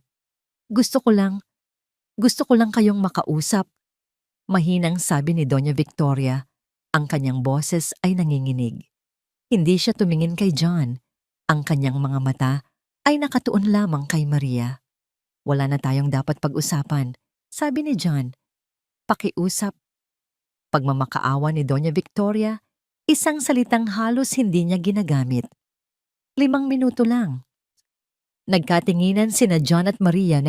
Gusto ko lang kayong makausap," mahinang sabi ni Doña Victoria. Ang kanyang boses ay nanginginig. Hindi siya tumingin kay John. Ang kanyang mga mata ay nakatuon lamang kay Maria. "Wala na tayong dapat pag-usapan," sabi ni John. "Pakiusap." Pagmamakaawa ni Doña Victoria, isang salitang halos hindi niya ginagamit. 5 minuto lang. Nagkatinginan sina John at Maria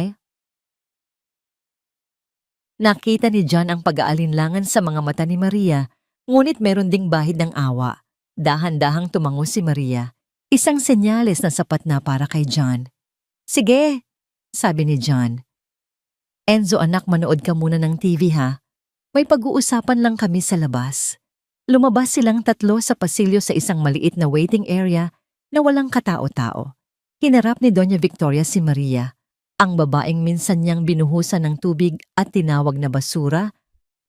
Nakita ni John ang pag-aalinlangan sa mga mata ni Maria, ngunit meron ding bahid ng awa. Dahan-dahang tumango si Maria, isang senyales na sapat na para kay John. "Sige," sabi ni John. "Enzo anak, manood ka muna ng TV ha. May pag-uusapan lang kami sa labas." Lumabas silang tatlo sa pasilyo sa isang maliit na waiting area na walang katao-tao. Hinarap ni Doña Victoria si Maria, ang babaeng minsan niyang binuhusan ng tubig at tinawag na basura,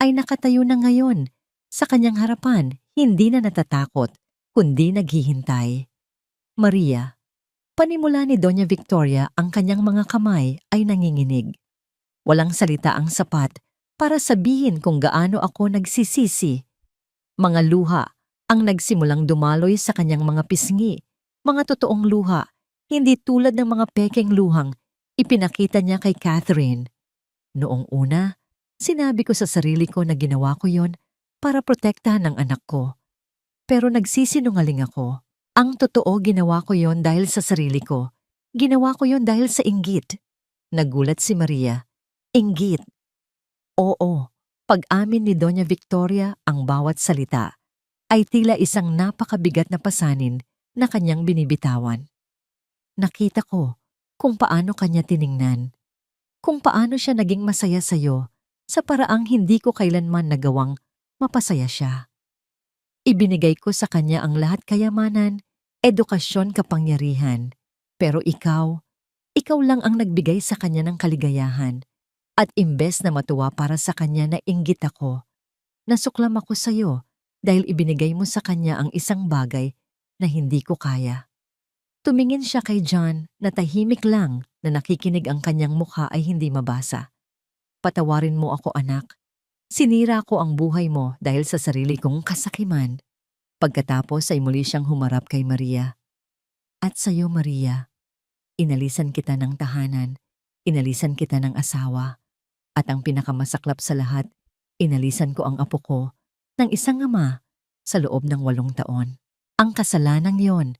ay nakatayo na ngayon. Sa kanyang harapan, hindi na natatakot, kundi naghihintay. Maria, panimula ni Doña Victoria ang kanyang mga kamay ay nanginginig. Walang salita ang sapat para sabihin kung gaano ako nagsisisi. Mga luha ang nagsimulang dumaloy sa kanyang mga pisngi, mga totoong luha, hindi tulad ng mga pekeng luhang ipinakita niya kay Catherine. Noong una, sinabi ko sa sarili ko na ginawa ko yon para protektahan ang anak ko. Pero nagsisinungaling ako. Ang totoo, ginawa ko yon dahil sa sarili ko. Ginawa ko yon dahil sa inggit. Nagulat si Maria. Inggit. Oo, pag-amin ni Doña Victoria, ang bawat salita ay tila isang napakabigat na pasanin na kanyang binibitawan. Nakita ko kung paano kanya tiningnan, kung paano siya naging masaya sa'yo sa paraang hindi ko kailanman nagawang mapasaya siya. Ibinigay ko sa kanya ang lahat kayamanan, edukasyon, kapangyarihan. Pero ikaw lang ang nagbigay sa kanya ng kaligayahan. At imbes na matuwa para sa kanya na inggit ako, nasuklam ako sa iyo dahil ibinigay mo sa kanya ang isang bagay na hindi ko kaya. Tumingin siya kay John na tahimik lang na nakikinig, ang kanyang mukha ay hindi mabasa. Patawarin mo ako, anak. Sinira ko ang buhay mo dahil sa sarili kong kasakiman. Pagkatapos ay muli siyang humarap kay Maria. At sa iyo, Maria, inalisan kita ng tahanan, inalisan kita ng asawa. At ang pinakamasaklap sa lahat, inalisan ko ang apo ko ng isang ama sa loob ng 8 taon. Ang kasalanang yon,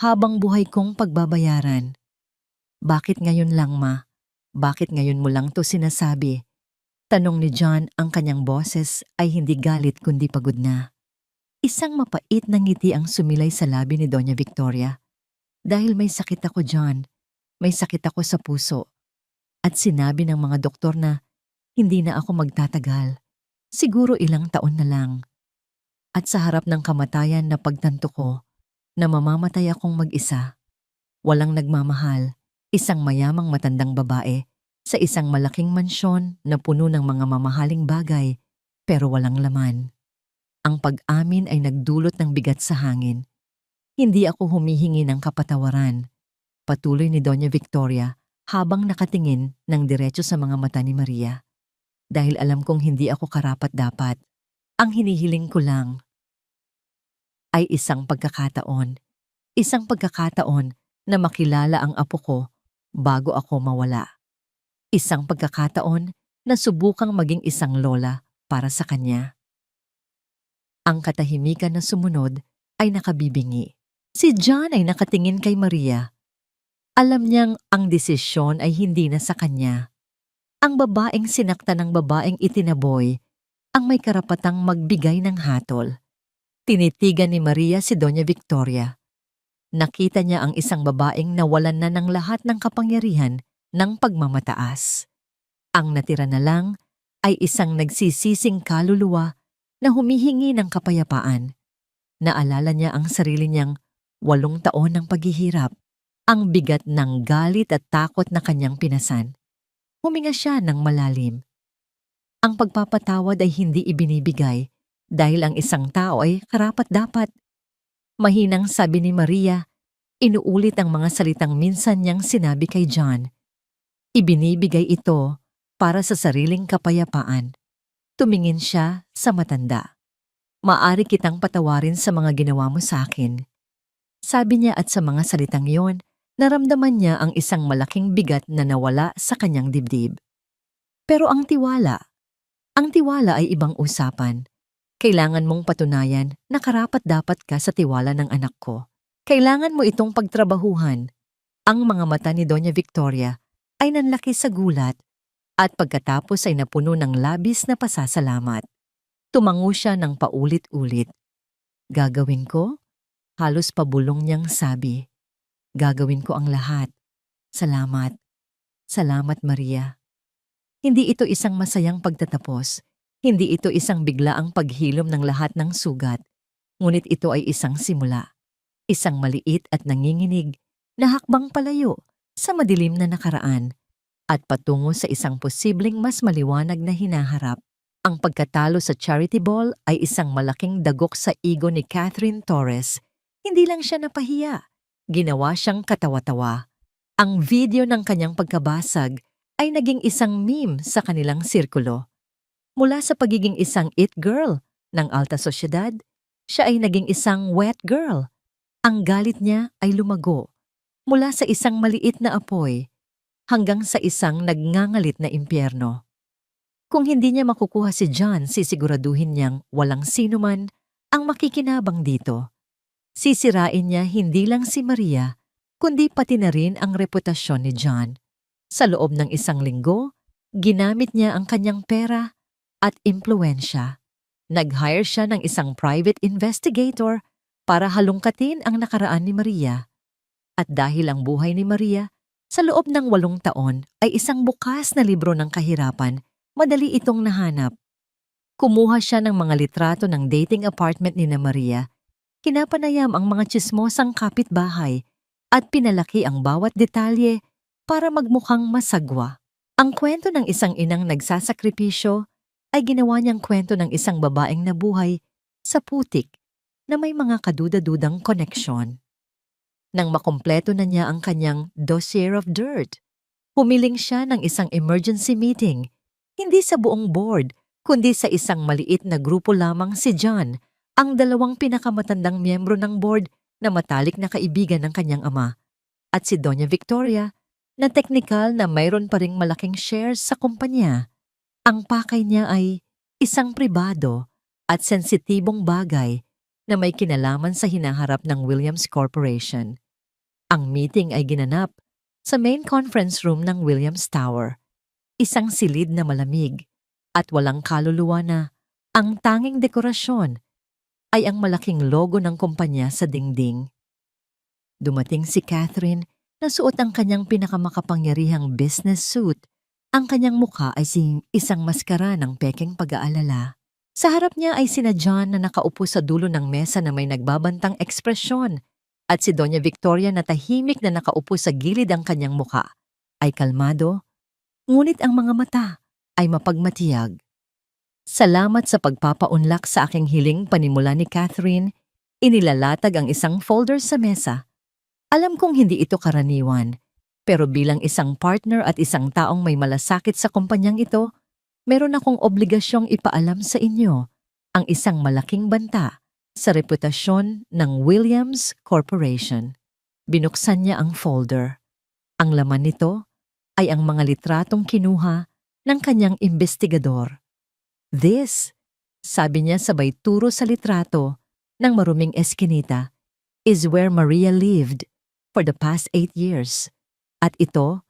habang buhay kong pagbabayaran. Bakit ngayon lang, ma? Bakit ngayon mo lang to sinasabi? Tanong ni John, ang kanyang boses ay hindi galit kundi pagod na. Isang mapait na ngiti ang sumilay sa labi ni Doña Victoria. Dahil may sakit ako, John. May sakit ako sa puso. At sinabi ng mga doktor na hindi na ako magtatagal. Siguro ilang taon na lang. At sa harap ng kamatayan na pagtanto ko na mamamatay akong mag-isa. Walang nagmamahal, isang mayamang matandang babae sa isang malaking mansyon na puno ng mga mamahaling bagay pero walang laman. Ang pag-amin ay nagdulot ng bigat sa hangin. Hindi ako humihingi ng kapatawaran. Patuloy ni Doña Victoria habang nakatingin ng diretso sa mga mata ni Maria. Dahil alam kong hindi ako karapat-dapat. Ang hinihiling ko lang ay isang pagkakataon. Isang pagkakataon na makilala ang apo ko bago ako mawala. Isang pagkakataon na subukang maging isang lola para sa kanya. Ang katahimikan na sumunod ay nakabibingi. Si John ay nakatingin kay Maria. Alam niyang ang desisyon ay hindi na sa kanya. Ang babaeng sinaktan ng babaeng itinaboy ang may karapatang magbigay ng hatol. Tinitigan ni Maria si Doña Victoria. Nakita niya ang isang babaeng nawalan na ng lahat ng kapangyarihan ng pagmamataas. Ang natira na lang ay isang nagsisising kaluluwa na humihingi ng kapayapaan. Naalala niya ang sarili niyang 8 taon ng paghihirap, ang bigat ng galit at takot na kanyang pinasan. Huminga siya ng malalim. Ang pagpapatawad ay hindi ibinibigay dahil ang isang tao ay karapat-dapat. Mahinang sabi ni Maria, inuulit ang mga salitang minsan niyang sinabi kay John. Ibinibigay ito para sa sariling kapayapaan. Tumingin siya sa matanda. Maari kitang patawarin sa mga ginawa mo sa akin. Sabi niya, at sa mga salitang yon, naramdaman niya ang isang malaking bigat na nawala sa kanyang dibdib. Pero ang tiwala ay ibang usapan. Kailangan mong patunayan na karapat-dapat ka sa tiwala ng anak ko. Kailangan mo itong pagtrabahuhan. Ang mga mata ni Doña Victoria ay nanlaki sa gulat at pagkatapos ay napuno ng labis na pasasalamat. Tumango siya ng paulit-ulit. Gagawin ko? Halos pabulong niyang sabi. Gagawin ko ang lahat. Salamat. Salamat, Maria. Hindi ito isang masayang pagtatapos. Hindi ito isang biglaang paghilom ng lahat ng sugat. Ngunit ito ay isang simula. Isang maliit at nanginginig na hakbang palayo sa madilim na nakaraan at patungo sa isang posibleng mas maliwanag na hinaharap. Ang pagkatalo sa charity ball ay isang malaking dagok sa ego ni Catherine Torres. Hindi lang siya napahiya, ginawa siyang katawa-tawa. Ang video ng kanyang pagkabasag ay naging isang meme sa kanilang sirkulo. Mula sa pagiging isang it girl ng alta sosyedad, siya ay naging isang wet girl. Ang galit niya ay lumago mula sa isang maliit na apoy hanggang sa isang nagngangalit na impyerno. Kung hindi niya makukuha si John, sisiguraduhin niyang walang sinuman ang makikinabang dito. Sisirain niya hindi lang si Maria, kundi pati na rin ang reputasyon ni John. Sa loob ng isang linggo, ginamit niya ang kanyang pera at impluwensya. Nag-hire siya ng isang private investigator para halungkatin ang nakaraan ni Maria. At dahil ang buhay ni Maria, sa loob ng 8 taon ay isang bukas na libro ng kahirapan, madali itong nahanap. Kumuha siya ng mga litrato ng dating apartment ni Maria, kinapanayam ang mga tsismosang kapitbahay at pinalaki ang bawat detalye para magmukhang masagwa. Ang kwento ng isang inang nagsasakripisyo ay ginawa niyang kwento ng isang babaeng nabuhay sa putik na may mga kaduda-dudang koneksyon. Nang makumpleto na niya ang kanyang dossier of dirt, humiling siya ng isang emergency meeting, hindi sa buong board, kundi sa isang maliit na grupo lamang si John, ang 2 pinakamatandang miyembro ng board na matalik na kaibigan ng kanyang ama, at si Doña Victoria, na teknikal na mayroon pa ring malaking shares sa kumpanya. Ang pakay niya ay isang pribado at sensitibong bagay na may kinalaman sa hinaharap ng Williams Corporation. Ang meeting ay ginanap sa main conference room ng Williams Tower. Isang silid na malamig at walang kaluluwa na ang tanging dekorasyon ay ang malaking logo ng kumpanya sa dingding. Dumating si Catherine na suot ang kanyang pinakamakapangyarihang business suit. Ang kanyang mukha ay isang maskara ng pekeng pag-aalala. Sa harap niya ay sina John na nakaupo sa dulo ng mesa na may nagbabantang ekspresyon at si Doña Victoria na tahimik na nakaupo sa gilid ang kanyang mukha ay kalmado, ngunit ang mga mata ay mapagmatiyag. Salamat sa pagpapaunlak sa aking hiling, panimula ni Catherine. Inilalatag ang isang folder sa mesa. Alam kong hindi ito karaniwan, pero bilang isang partner at isang taong may malasakit sa kumpanyang ito, meron akong obligasyong ipaalam sa inyo ang isang malaking banta sa reputasyon ng Williams Corporation. Binuksan niya ang folder. Ang laman nito ay ang mga litratong kinuha ng kanyang investigador. This, sabi niya sabay turo sa litrato ng maruming eskinita, is where Maria lived for the past 8 years. At ito,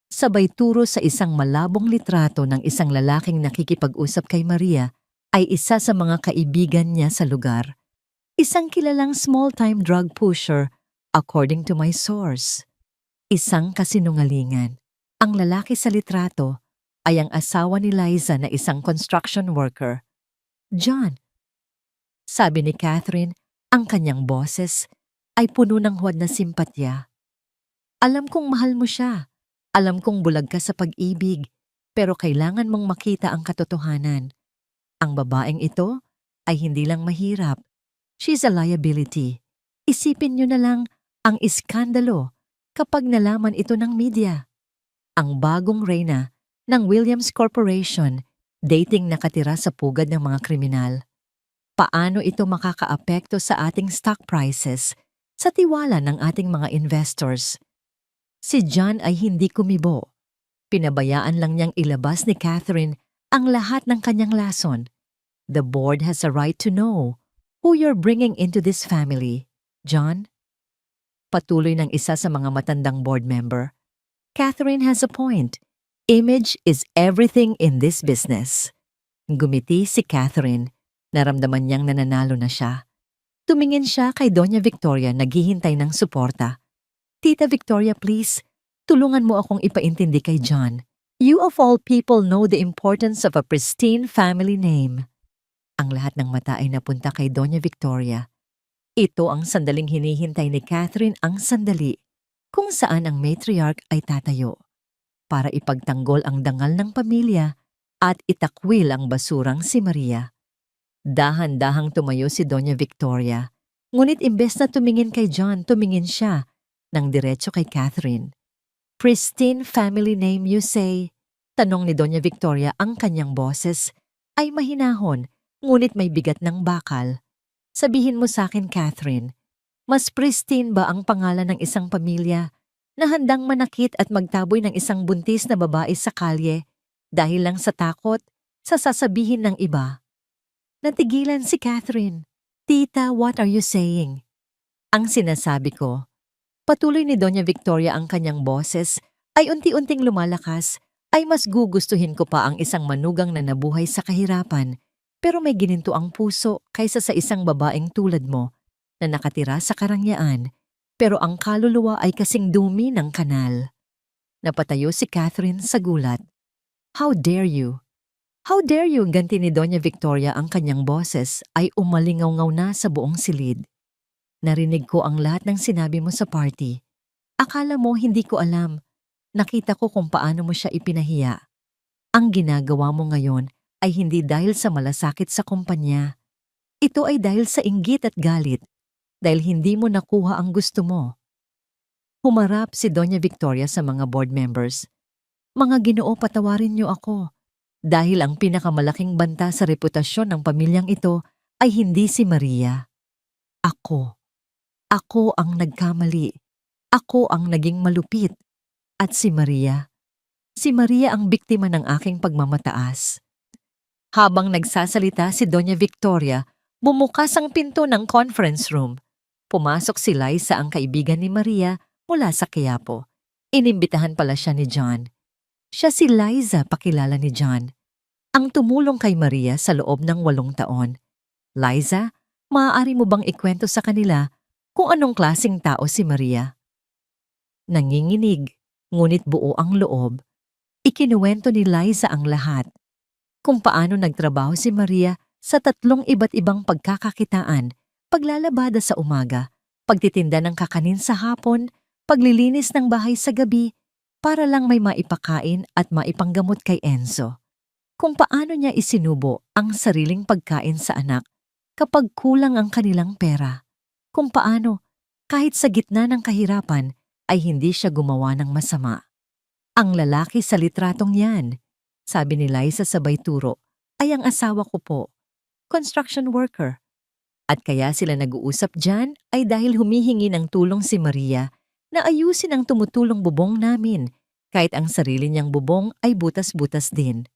sabay turo sa isang malabong litrato ng isang lalaking nakikipag-usap kay Maria, ay isa sa mga kaibigan niya sa lugar. Isang kilalang small-time drug pusher, according to my source. Isang kasinungalingan. Ang lalaki sa litrato ay ang asawa ni Liza na isang construction worker. John, sabi ni Catherine, ang kanyang boses ay puno ng huwad na simpatya. Alam kong mahal mo siya. Alam kong bulag ka sa pag-ibig, pero kailangan mong makita ang katotohanan. Ang babaeng ito ay hindi lang mahirap. She's a liability. Isipin niyo na lang ang iskandalo kapag nalaman ito ng media. Ang bagong reyna ng Williams Corporation, dating nakatira sa pugad ng mga kriminal. Paano ito makakaapekto sa ating stock prices, sa tiwala ng ating mga investors? Si John ay hindi kumibo. Pinabayaan lang niyang ilabas ni Catherine ang lahat ng kanyang lason. The board has a right to know who you're bringing into this family, John. Patuloy ng isa sa mga matandang board member. Catherine has a point. Image is everything in this business. Gumiti si Catherine. Naramdaman niyang nananalo na siya. Tumingin siya kay Doña Victoria, naghihintay ng suporta. Tita Victoria, please, tulungan mo akong ipaintindi kay John. You of all people know the importance of a pristine family name. Ang lahat ng mata ay napunta kay Doña Victoria. Ito ang sandaling hinihintay ni Catherine, ang sandali kung saan ang matriarch ay tatayo para ipagtanggol ang dangal ng pamilya at itakwil ang basurang si Maria. Dahan-dahang tumayo si Doña Victoria, ngunit imbes na tumingin kay John, tumingin siya ng diretso kay Catherine. "Pristine family name, you say?" Tanong ni Doña Victoria. Ang kanyang boses ay mahinahon, ngunit may bigat ng bakal. "Sabihin mo sa akin, Catherine, mas pristine ba ang pangalan ng isang pamilya na handang manakit at magtaboy ng isang buntis na babae sa kalye dahil lang sa takot sa sasabihin ng iba?" Natigilan si Catherine. "Tita, what are you saying?" "Ang sinasabi ko," patuloy ni Doña Victoria, ang kanyang boses ay unti-unting lumalakas, "ay mas gugustuhin ko pa ang isang manugang na nabuhay sa kahirapan pero may gininto ang puso kaysa sa isang babaeng tulad mo na nakatira sa karangyaan pero ang kaluluwa ay kasing dumi ng kanal." Napatayo si Catherine sa gulat. "How dare you? How dare you?" Ganti ni Doña Victoria. Ang kanyang boses ay umalingaw-ngaw na sa buong silid. "Narinig ko ang lahat ng sinabi mo sa party. Akala mo hindi ko alam. Nakita ko kung paano mo siya ipinahiya. Ang ginagawa mo ngayon ay hindi dahil sa malasakit sa kumpanya. Ito ay dahil sa inggit at galit, dahil hindi mo nakuha ang gusto mo." Humarap si Doña Victoria sa mga board members. "Mga Ginoo, patawarin niyo ako. Dahil ang pinakamalaking banta sa reputasyon ng pamilyang ito ay hindi si Maria. Ako. Ako ang nagkamali. Ako ang naging malupit. At si Maria ang biktima ng aking pagmamataas." Habang nagsasalita si Doña Victoria, bumukas ang pinto ng conference room. Pumasok si Liza, ang kaibigan ni Maria mula sa Quiapo. Inimbitahan pala siya ni John. Siya si Liza, pakilala ni John, ang tumulong kay Maria sa loob ng 8 taon. "Liza, maaari mo bang ikwento sa kanila kung anong klaseng tao si Maria?" Nanginginig, ngunit buo ang loob. Ikinuwento ni Liza ang lahat. Kung paano nagtrabaho si Maria sa 3 iba't ibang pagkakakitaan: paglalabada sa umaga, pagtitinda ng kakanin sa hapon, paglilinis ng bahay sa gabi, para lang may maipakain at maipanggamot kay Enzo. Kung paano niya isinubo ang sariling pagkain sa anak kapag kulang ang kanilang pera. Kung paano, kahit sa gitna ng kahirapan, ay hindi siya gumawa ng masama. "Ang lalaki sa litratong yan," sabi ni Liza sabay turo, "ay ang asawa ko po, construction worker. At kaya sila nag-uusap dyan ay dahil humihingi ng tulong si Maria na ayusin ang tumutulong bubong namin, kahit ang sarili niyang bubong ay butas-butas din."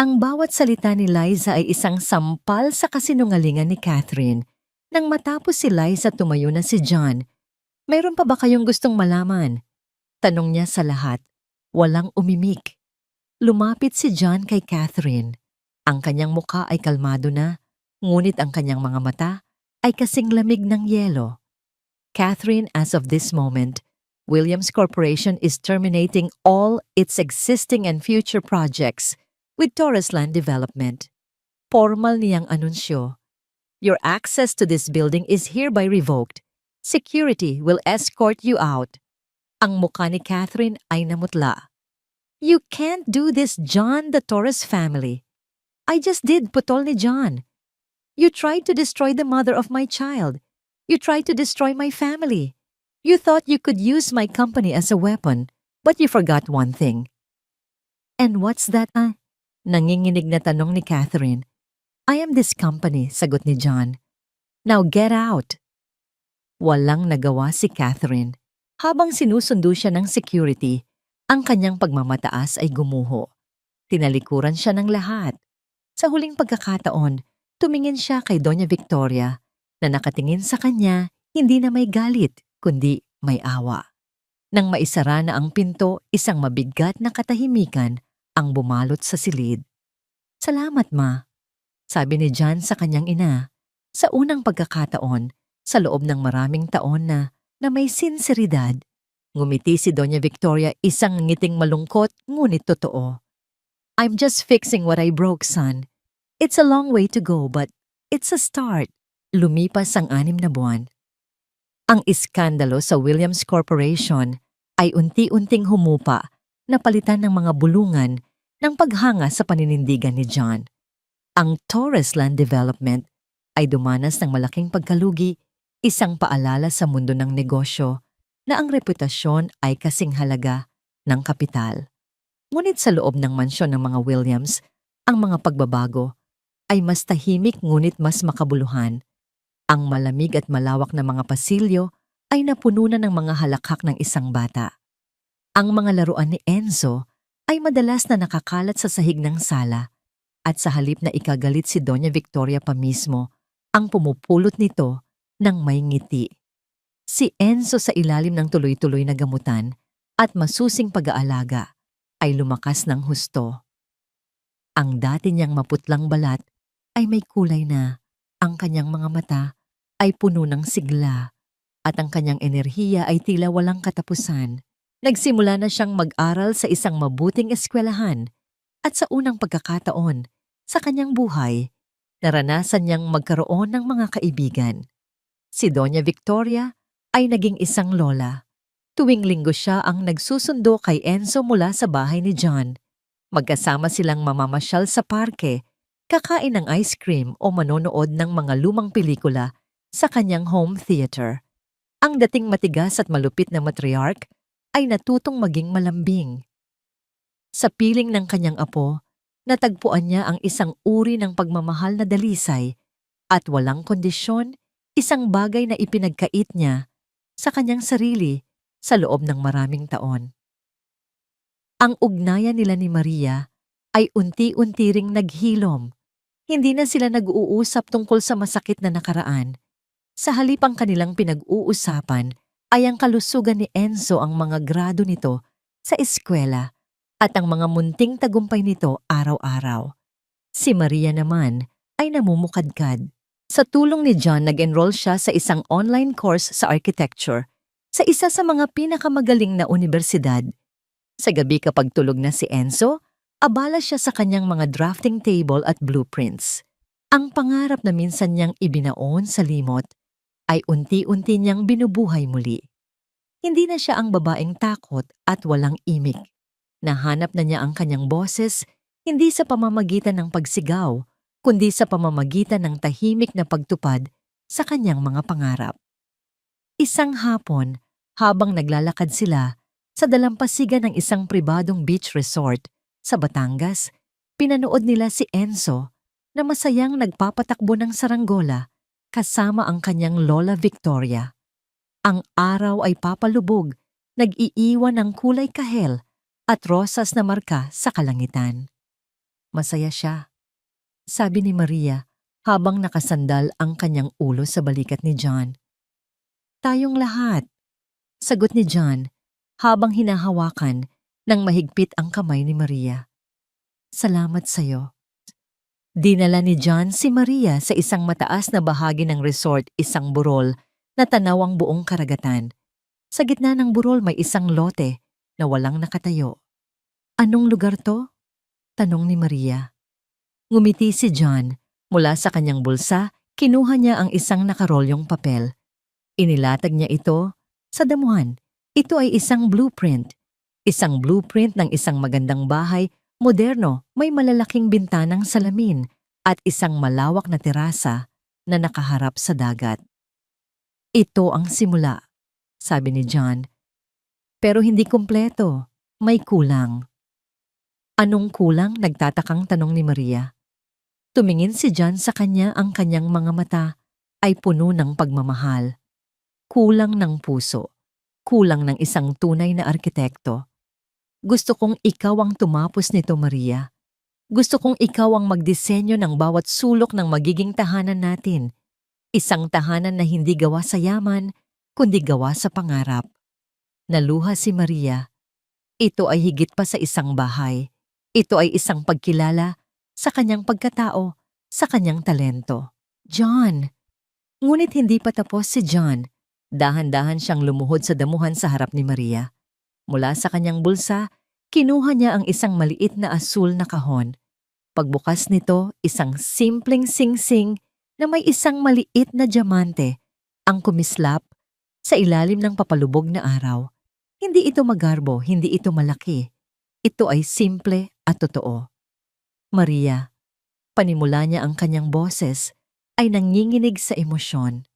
Ang bawat salita ni Liza ay isang sampal sa kasinungalingan ni Catherine. Nang matapos si Liza, tumayo na si John. "Mayroon pa ba kayong gustong malaman?" tanong niya sa lahat. Walang umimik. Lumapit si John kay Catherine. Ang kanyang mukha ay kalmado na, ngunit ang kanyang mga mata ay kasing lamig ng yelo. "Catherine, as of this moment, Williams Corporation is terminating all its existing and future projects with Torres Land Development." Formal niyang anunsyo. "Your access to this building is hereby revoked. Security will escort you out." Ang mukha ni Catherine ay namutla. "You can't do this, John, the Torres family." "I just did," putol ni John. "You tried to destroy the mother of my child. You tried to destroy my family. You thought you could use my company as a weapon, but you forgot one thing." "And what's that?" Nanginginig na tanong ni Catherine. "I am this company," sagot ni John. "Now get out." Walang nagawa si Catherine. Habang sinusundo siya ng security, ang kanyang pagmamataas ay gumuho. Tinalikuran siya ng lahat. Sa huling pagkakataon, tumingin siya kay Doña Victoria na nakatingin sa kanya, hindi na may galit, kundi may awa. Nang maisara na ang pinto, isang mabigat na katahimikan ang bumalot sa silid. "Salamat, Ma," sabi ni John sa kanyang ina. Sa unang pagkakataon, sa loob ng maraming taon na may sinseridad, ngumiti si Doña Victoria, isang ngiting malungkot ngunit totoo. "I'm just fixing what I broke, son. It's a long way to go, but it's a start." Lumipas ang 6 na buwan. Ang iskandalo sa Williams Corporation ay unti-unting humupa na palitan ng mga bulungan ng paghanga sa paninindigan ni John. Ang Torres Land Development ay dumanas ng malaking pagkalugi, isang paalala sa mundo ng negosyo na ang reputasyon ay kasing halaga ng kapital. Ngunit sa loob ng mansyon ng mga Williams, ang mga pagbabago ay mas tahimik ngunit mas makabuluhan. Ang malamig at malawak na mga pasilyo ay napuno na ng mga halakhak ng isang bata. Ang mga laruan ni Enzo ay madalas na nakakalat sa sahig ng sala at sa halip na ikagalit si Doña Victoria pa mismo, ang pumupulot nito ng may ngiti. Si Enzo sa ilalim ng tuloy-tuloy na gamutan at masusing pag-aalaga ay lumakas ng husto. Ang dati niyang maputlang balat ay may kulay na, ang kanyang mga mata ay puno ng sigla at ang kanyang enerhiya ay tila walang katapusan. Nagsimula na siyang mag-aral sa isang mabuting eskwelahan at sa unang pagkakataon sa kanyang buhay, naranasan niyang magkaroon ng mga kaibigan. Si Doña Victoria ay naging isang lola. Tuwing linggo siya ang nagsusundo kay Enzo mula sa bahay ni John. Magkasama silang mamamasyal sa parke, kakain ng ice cream o manonood ng mga lumang pelikula sa kanyang home theater. Ang dating matigas at malupit na matriarch ay natutong maging malambing. Sa piling ng kanyang apo, natagpuan niya ang isang uri ng pagmamahal na dalisay at walang kondisyon, isang bagay na ipinagkait niya sa kanyang sarili sa loob ng maraming taon. Ang ugnayan nila ni Maria ay unti-unti ring naghilom. Hindi na sila nag-uusap tungkol sa masakit na nakaraan. Sa halip ang kanilang pinag-uusapan ay ang kalusugan ni Enzo, ang mga grado nito sa eskwela at ang mga munting tagumpay nito araw-araw. Si Maria naman ay namumukadkad. Sa tulong ni John, nag-enroll siya sa isang online course sa architecture sa isa sa mga pinakamagaling na unibersidad. Sa gabi kapag tulog na si Enzo, abala siya sa kanyang mga drafting table at blueprints. Ang pangarap na minsan niyang ibinaon sa limot ay unti-unti niyang binubuhay muli. Hindi na siya ang babaeng takot at walang imik. Nahanap na niya ang kanyang boses, hindi sa pamamagitan ng pagsigaw, kundi sa pamamagitan ng tahimik na pagtupad sa kanyang mga pangarap. Isang hapon, habang naglalakad sila sa dalampasigan ng isang pribadong beach resort sa Batangas, pinanood nila si Enzo na masayang nagpapatakbo ng saranggola kasama ang kanyang Lola Victoria. Ang araw ay papalubog, nag-iiwan ng kulay kahel at rosas na marka sa kalangitan. Masaya siya, sabi ni Maria habang nakasandal ang kanyang ulo sa balikat ni John. Tayong lahat, sagot ni John habang hinahawakan ng mahigpit ang kamay ni Maria. Salamat sa'yo. Dinala ni John si Maria sa isang mataas na bahagi ng resort, isang burol na tanaw ang buong karagatan. Sa gitna ng burol may isang lote na walang nakatayo. Anong lugar to? Tanong ni Maria. Ngumiti si John. Mula sa kanyang bulsa, kinuha niya ang isang nakarolyong papel. Inilatag niya ito sa damuhan. Ito ay isang blueprint. Isang blueprint ng isang magandang bahay, moderno, may malalaking bintanang salamin at isang malawak na terasa na nakaharap sa dagat. Ito ang simula, sabi ni John. Pero hindi kumpleto, may kulang. Anong kulang? Nagtatakang tanong ni Maria. Tumingin si John sa kanya, ang kanyang mga mata ay puno ng pagmamahal. Kulang ng puso, kulang ng isang tunay na arkitekto. Gusto kong ikaw ang tumapos nito, Maria. Gusto kong ikaw ang magdisenyo ng bawat sulok ng magiging tahanan natin. Isang tahanan na hindi gawa sa yaman, kundi gawa sa pangarap. Naluha si Maria. Ito ay higit pa sa isang bahay. Ito ay isang pagkilala sa kanyang pagkatao, sa kanyang talento. John! Ngunit hindi pa tapos si John. Dahan-dahan siyang lumuhod sa damuhan sa harap ni Maria. Mula sa kanyang bulsa, kinuha niya ang isang maliit na asul na kahon. Pagbukas nito, isang simpleng singsing na may isang maliit na diamante ang kumislap Sa ilalim ng papalubog na araw, hindi ito magarbo, hindi ito malaki. Ito ay simple at totoo. Maria, panimula niya ang kanyang boses, ay nanginginig sa emosyon.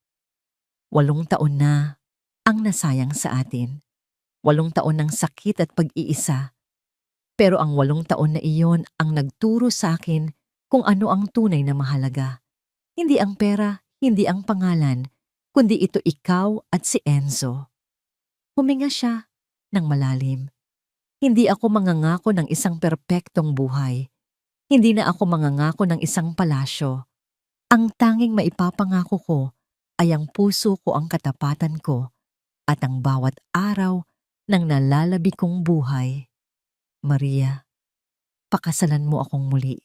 8 taon na ang nasayang sa atin. 8 taon ng sakit at pag-iisa. Pero ang 8 taon na iyon ang nagturo sa akin kung ano ang tunay na mahalaga. Hindi ang pera, hindi ang pangalan, kundi ito ikaw at si Enzo. Huminga siya ng malalim. Hindi ako mangangako ng isang perpektong buhay. Hindi na ako mangangako ng isang palasyo. Ang tanging maipapangako ko ay ang puso ko, ang katapatan ko, at ang bawat araw ng nalalabi kong buhay. Maria, pakasalan mo akong muli.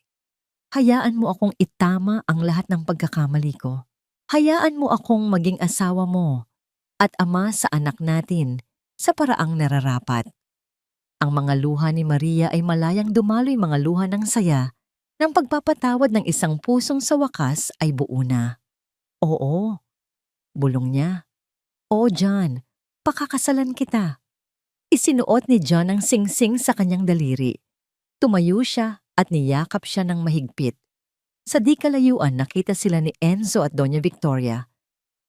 Hayaan mo akong itama ang lahat ng pagkakamali ko. Hayaan mo akong maging asawa mo at ama sa anak natin sa paraang nararapat. Ang mga luha ni Maria ay malayang dumaloy, mga luha ng saya, ng pagpapatawad ng isang pusong sa wakas ay buo na. Oo, bulong niya. O John, pakakasalan kita. Isinuot ni John ang singsing sa kanyang daliri. Tumayo siya at niyakap siya ng mahigpit. Sa di kalayuan nakita sila ni Enzo at Doña Victoria.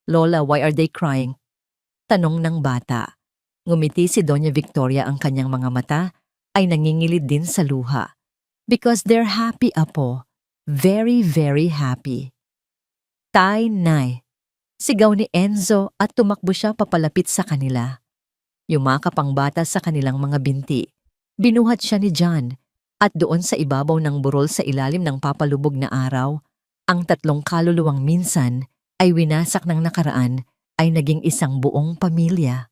Lola, why are they crying? Tanong ng bata. Ngumiti si Doña Victoria, ang kanyang mga mata ay nangingilid din sa luha. Because they're happy, apo. Very, very happy. Tay, nay. Sigaw ni Enzo at tumakbo siya papalapit sa kanila. Yumakap ang bata sa kanilang mga binti. Binuhat siya ni John. At doon sa ibabaw ng burol sa ilalim ng papalubog na araw, ang 3 kaluluwang minsan ay winasak ng nakaraan ay naging isang buong pamilya.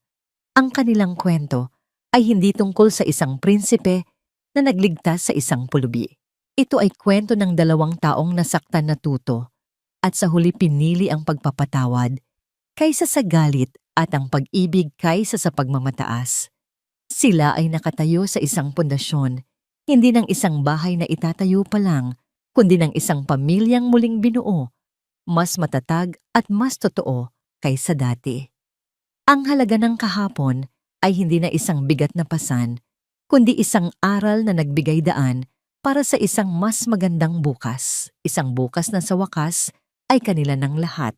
Ang kanilang kwento ay hindi tungkol sa isang prinsipe na nagligtas sa isang pulubi. Ito ay kwento ng 2 taong nasaktan na tuto at sa huli pinili ang pagpapatawad kaysa sa galit at ang pag-ibig kaysa sa pagmamataas. Sila ay nakatayo sa isang pundasyon, hindi ng isang bahay na itatayo pa lang, kundi ng isang pamilyang muling binuo, mas matatag at mas totoo kaysa dati. Ang halaga ng kahapon ay hindi na isang bigat na pasan, kundi isang aral na nagbigay daan para sa isang mas magandang bukas. Isang bukas na sa wakas ay kanila ng lahat.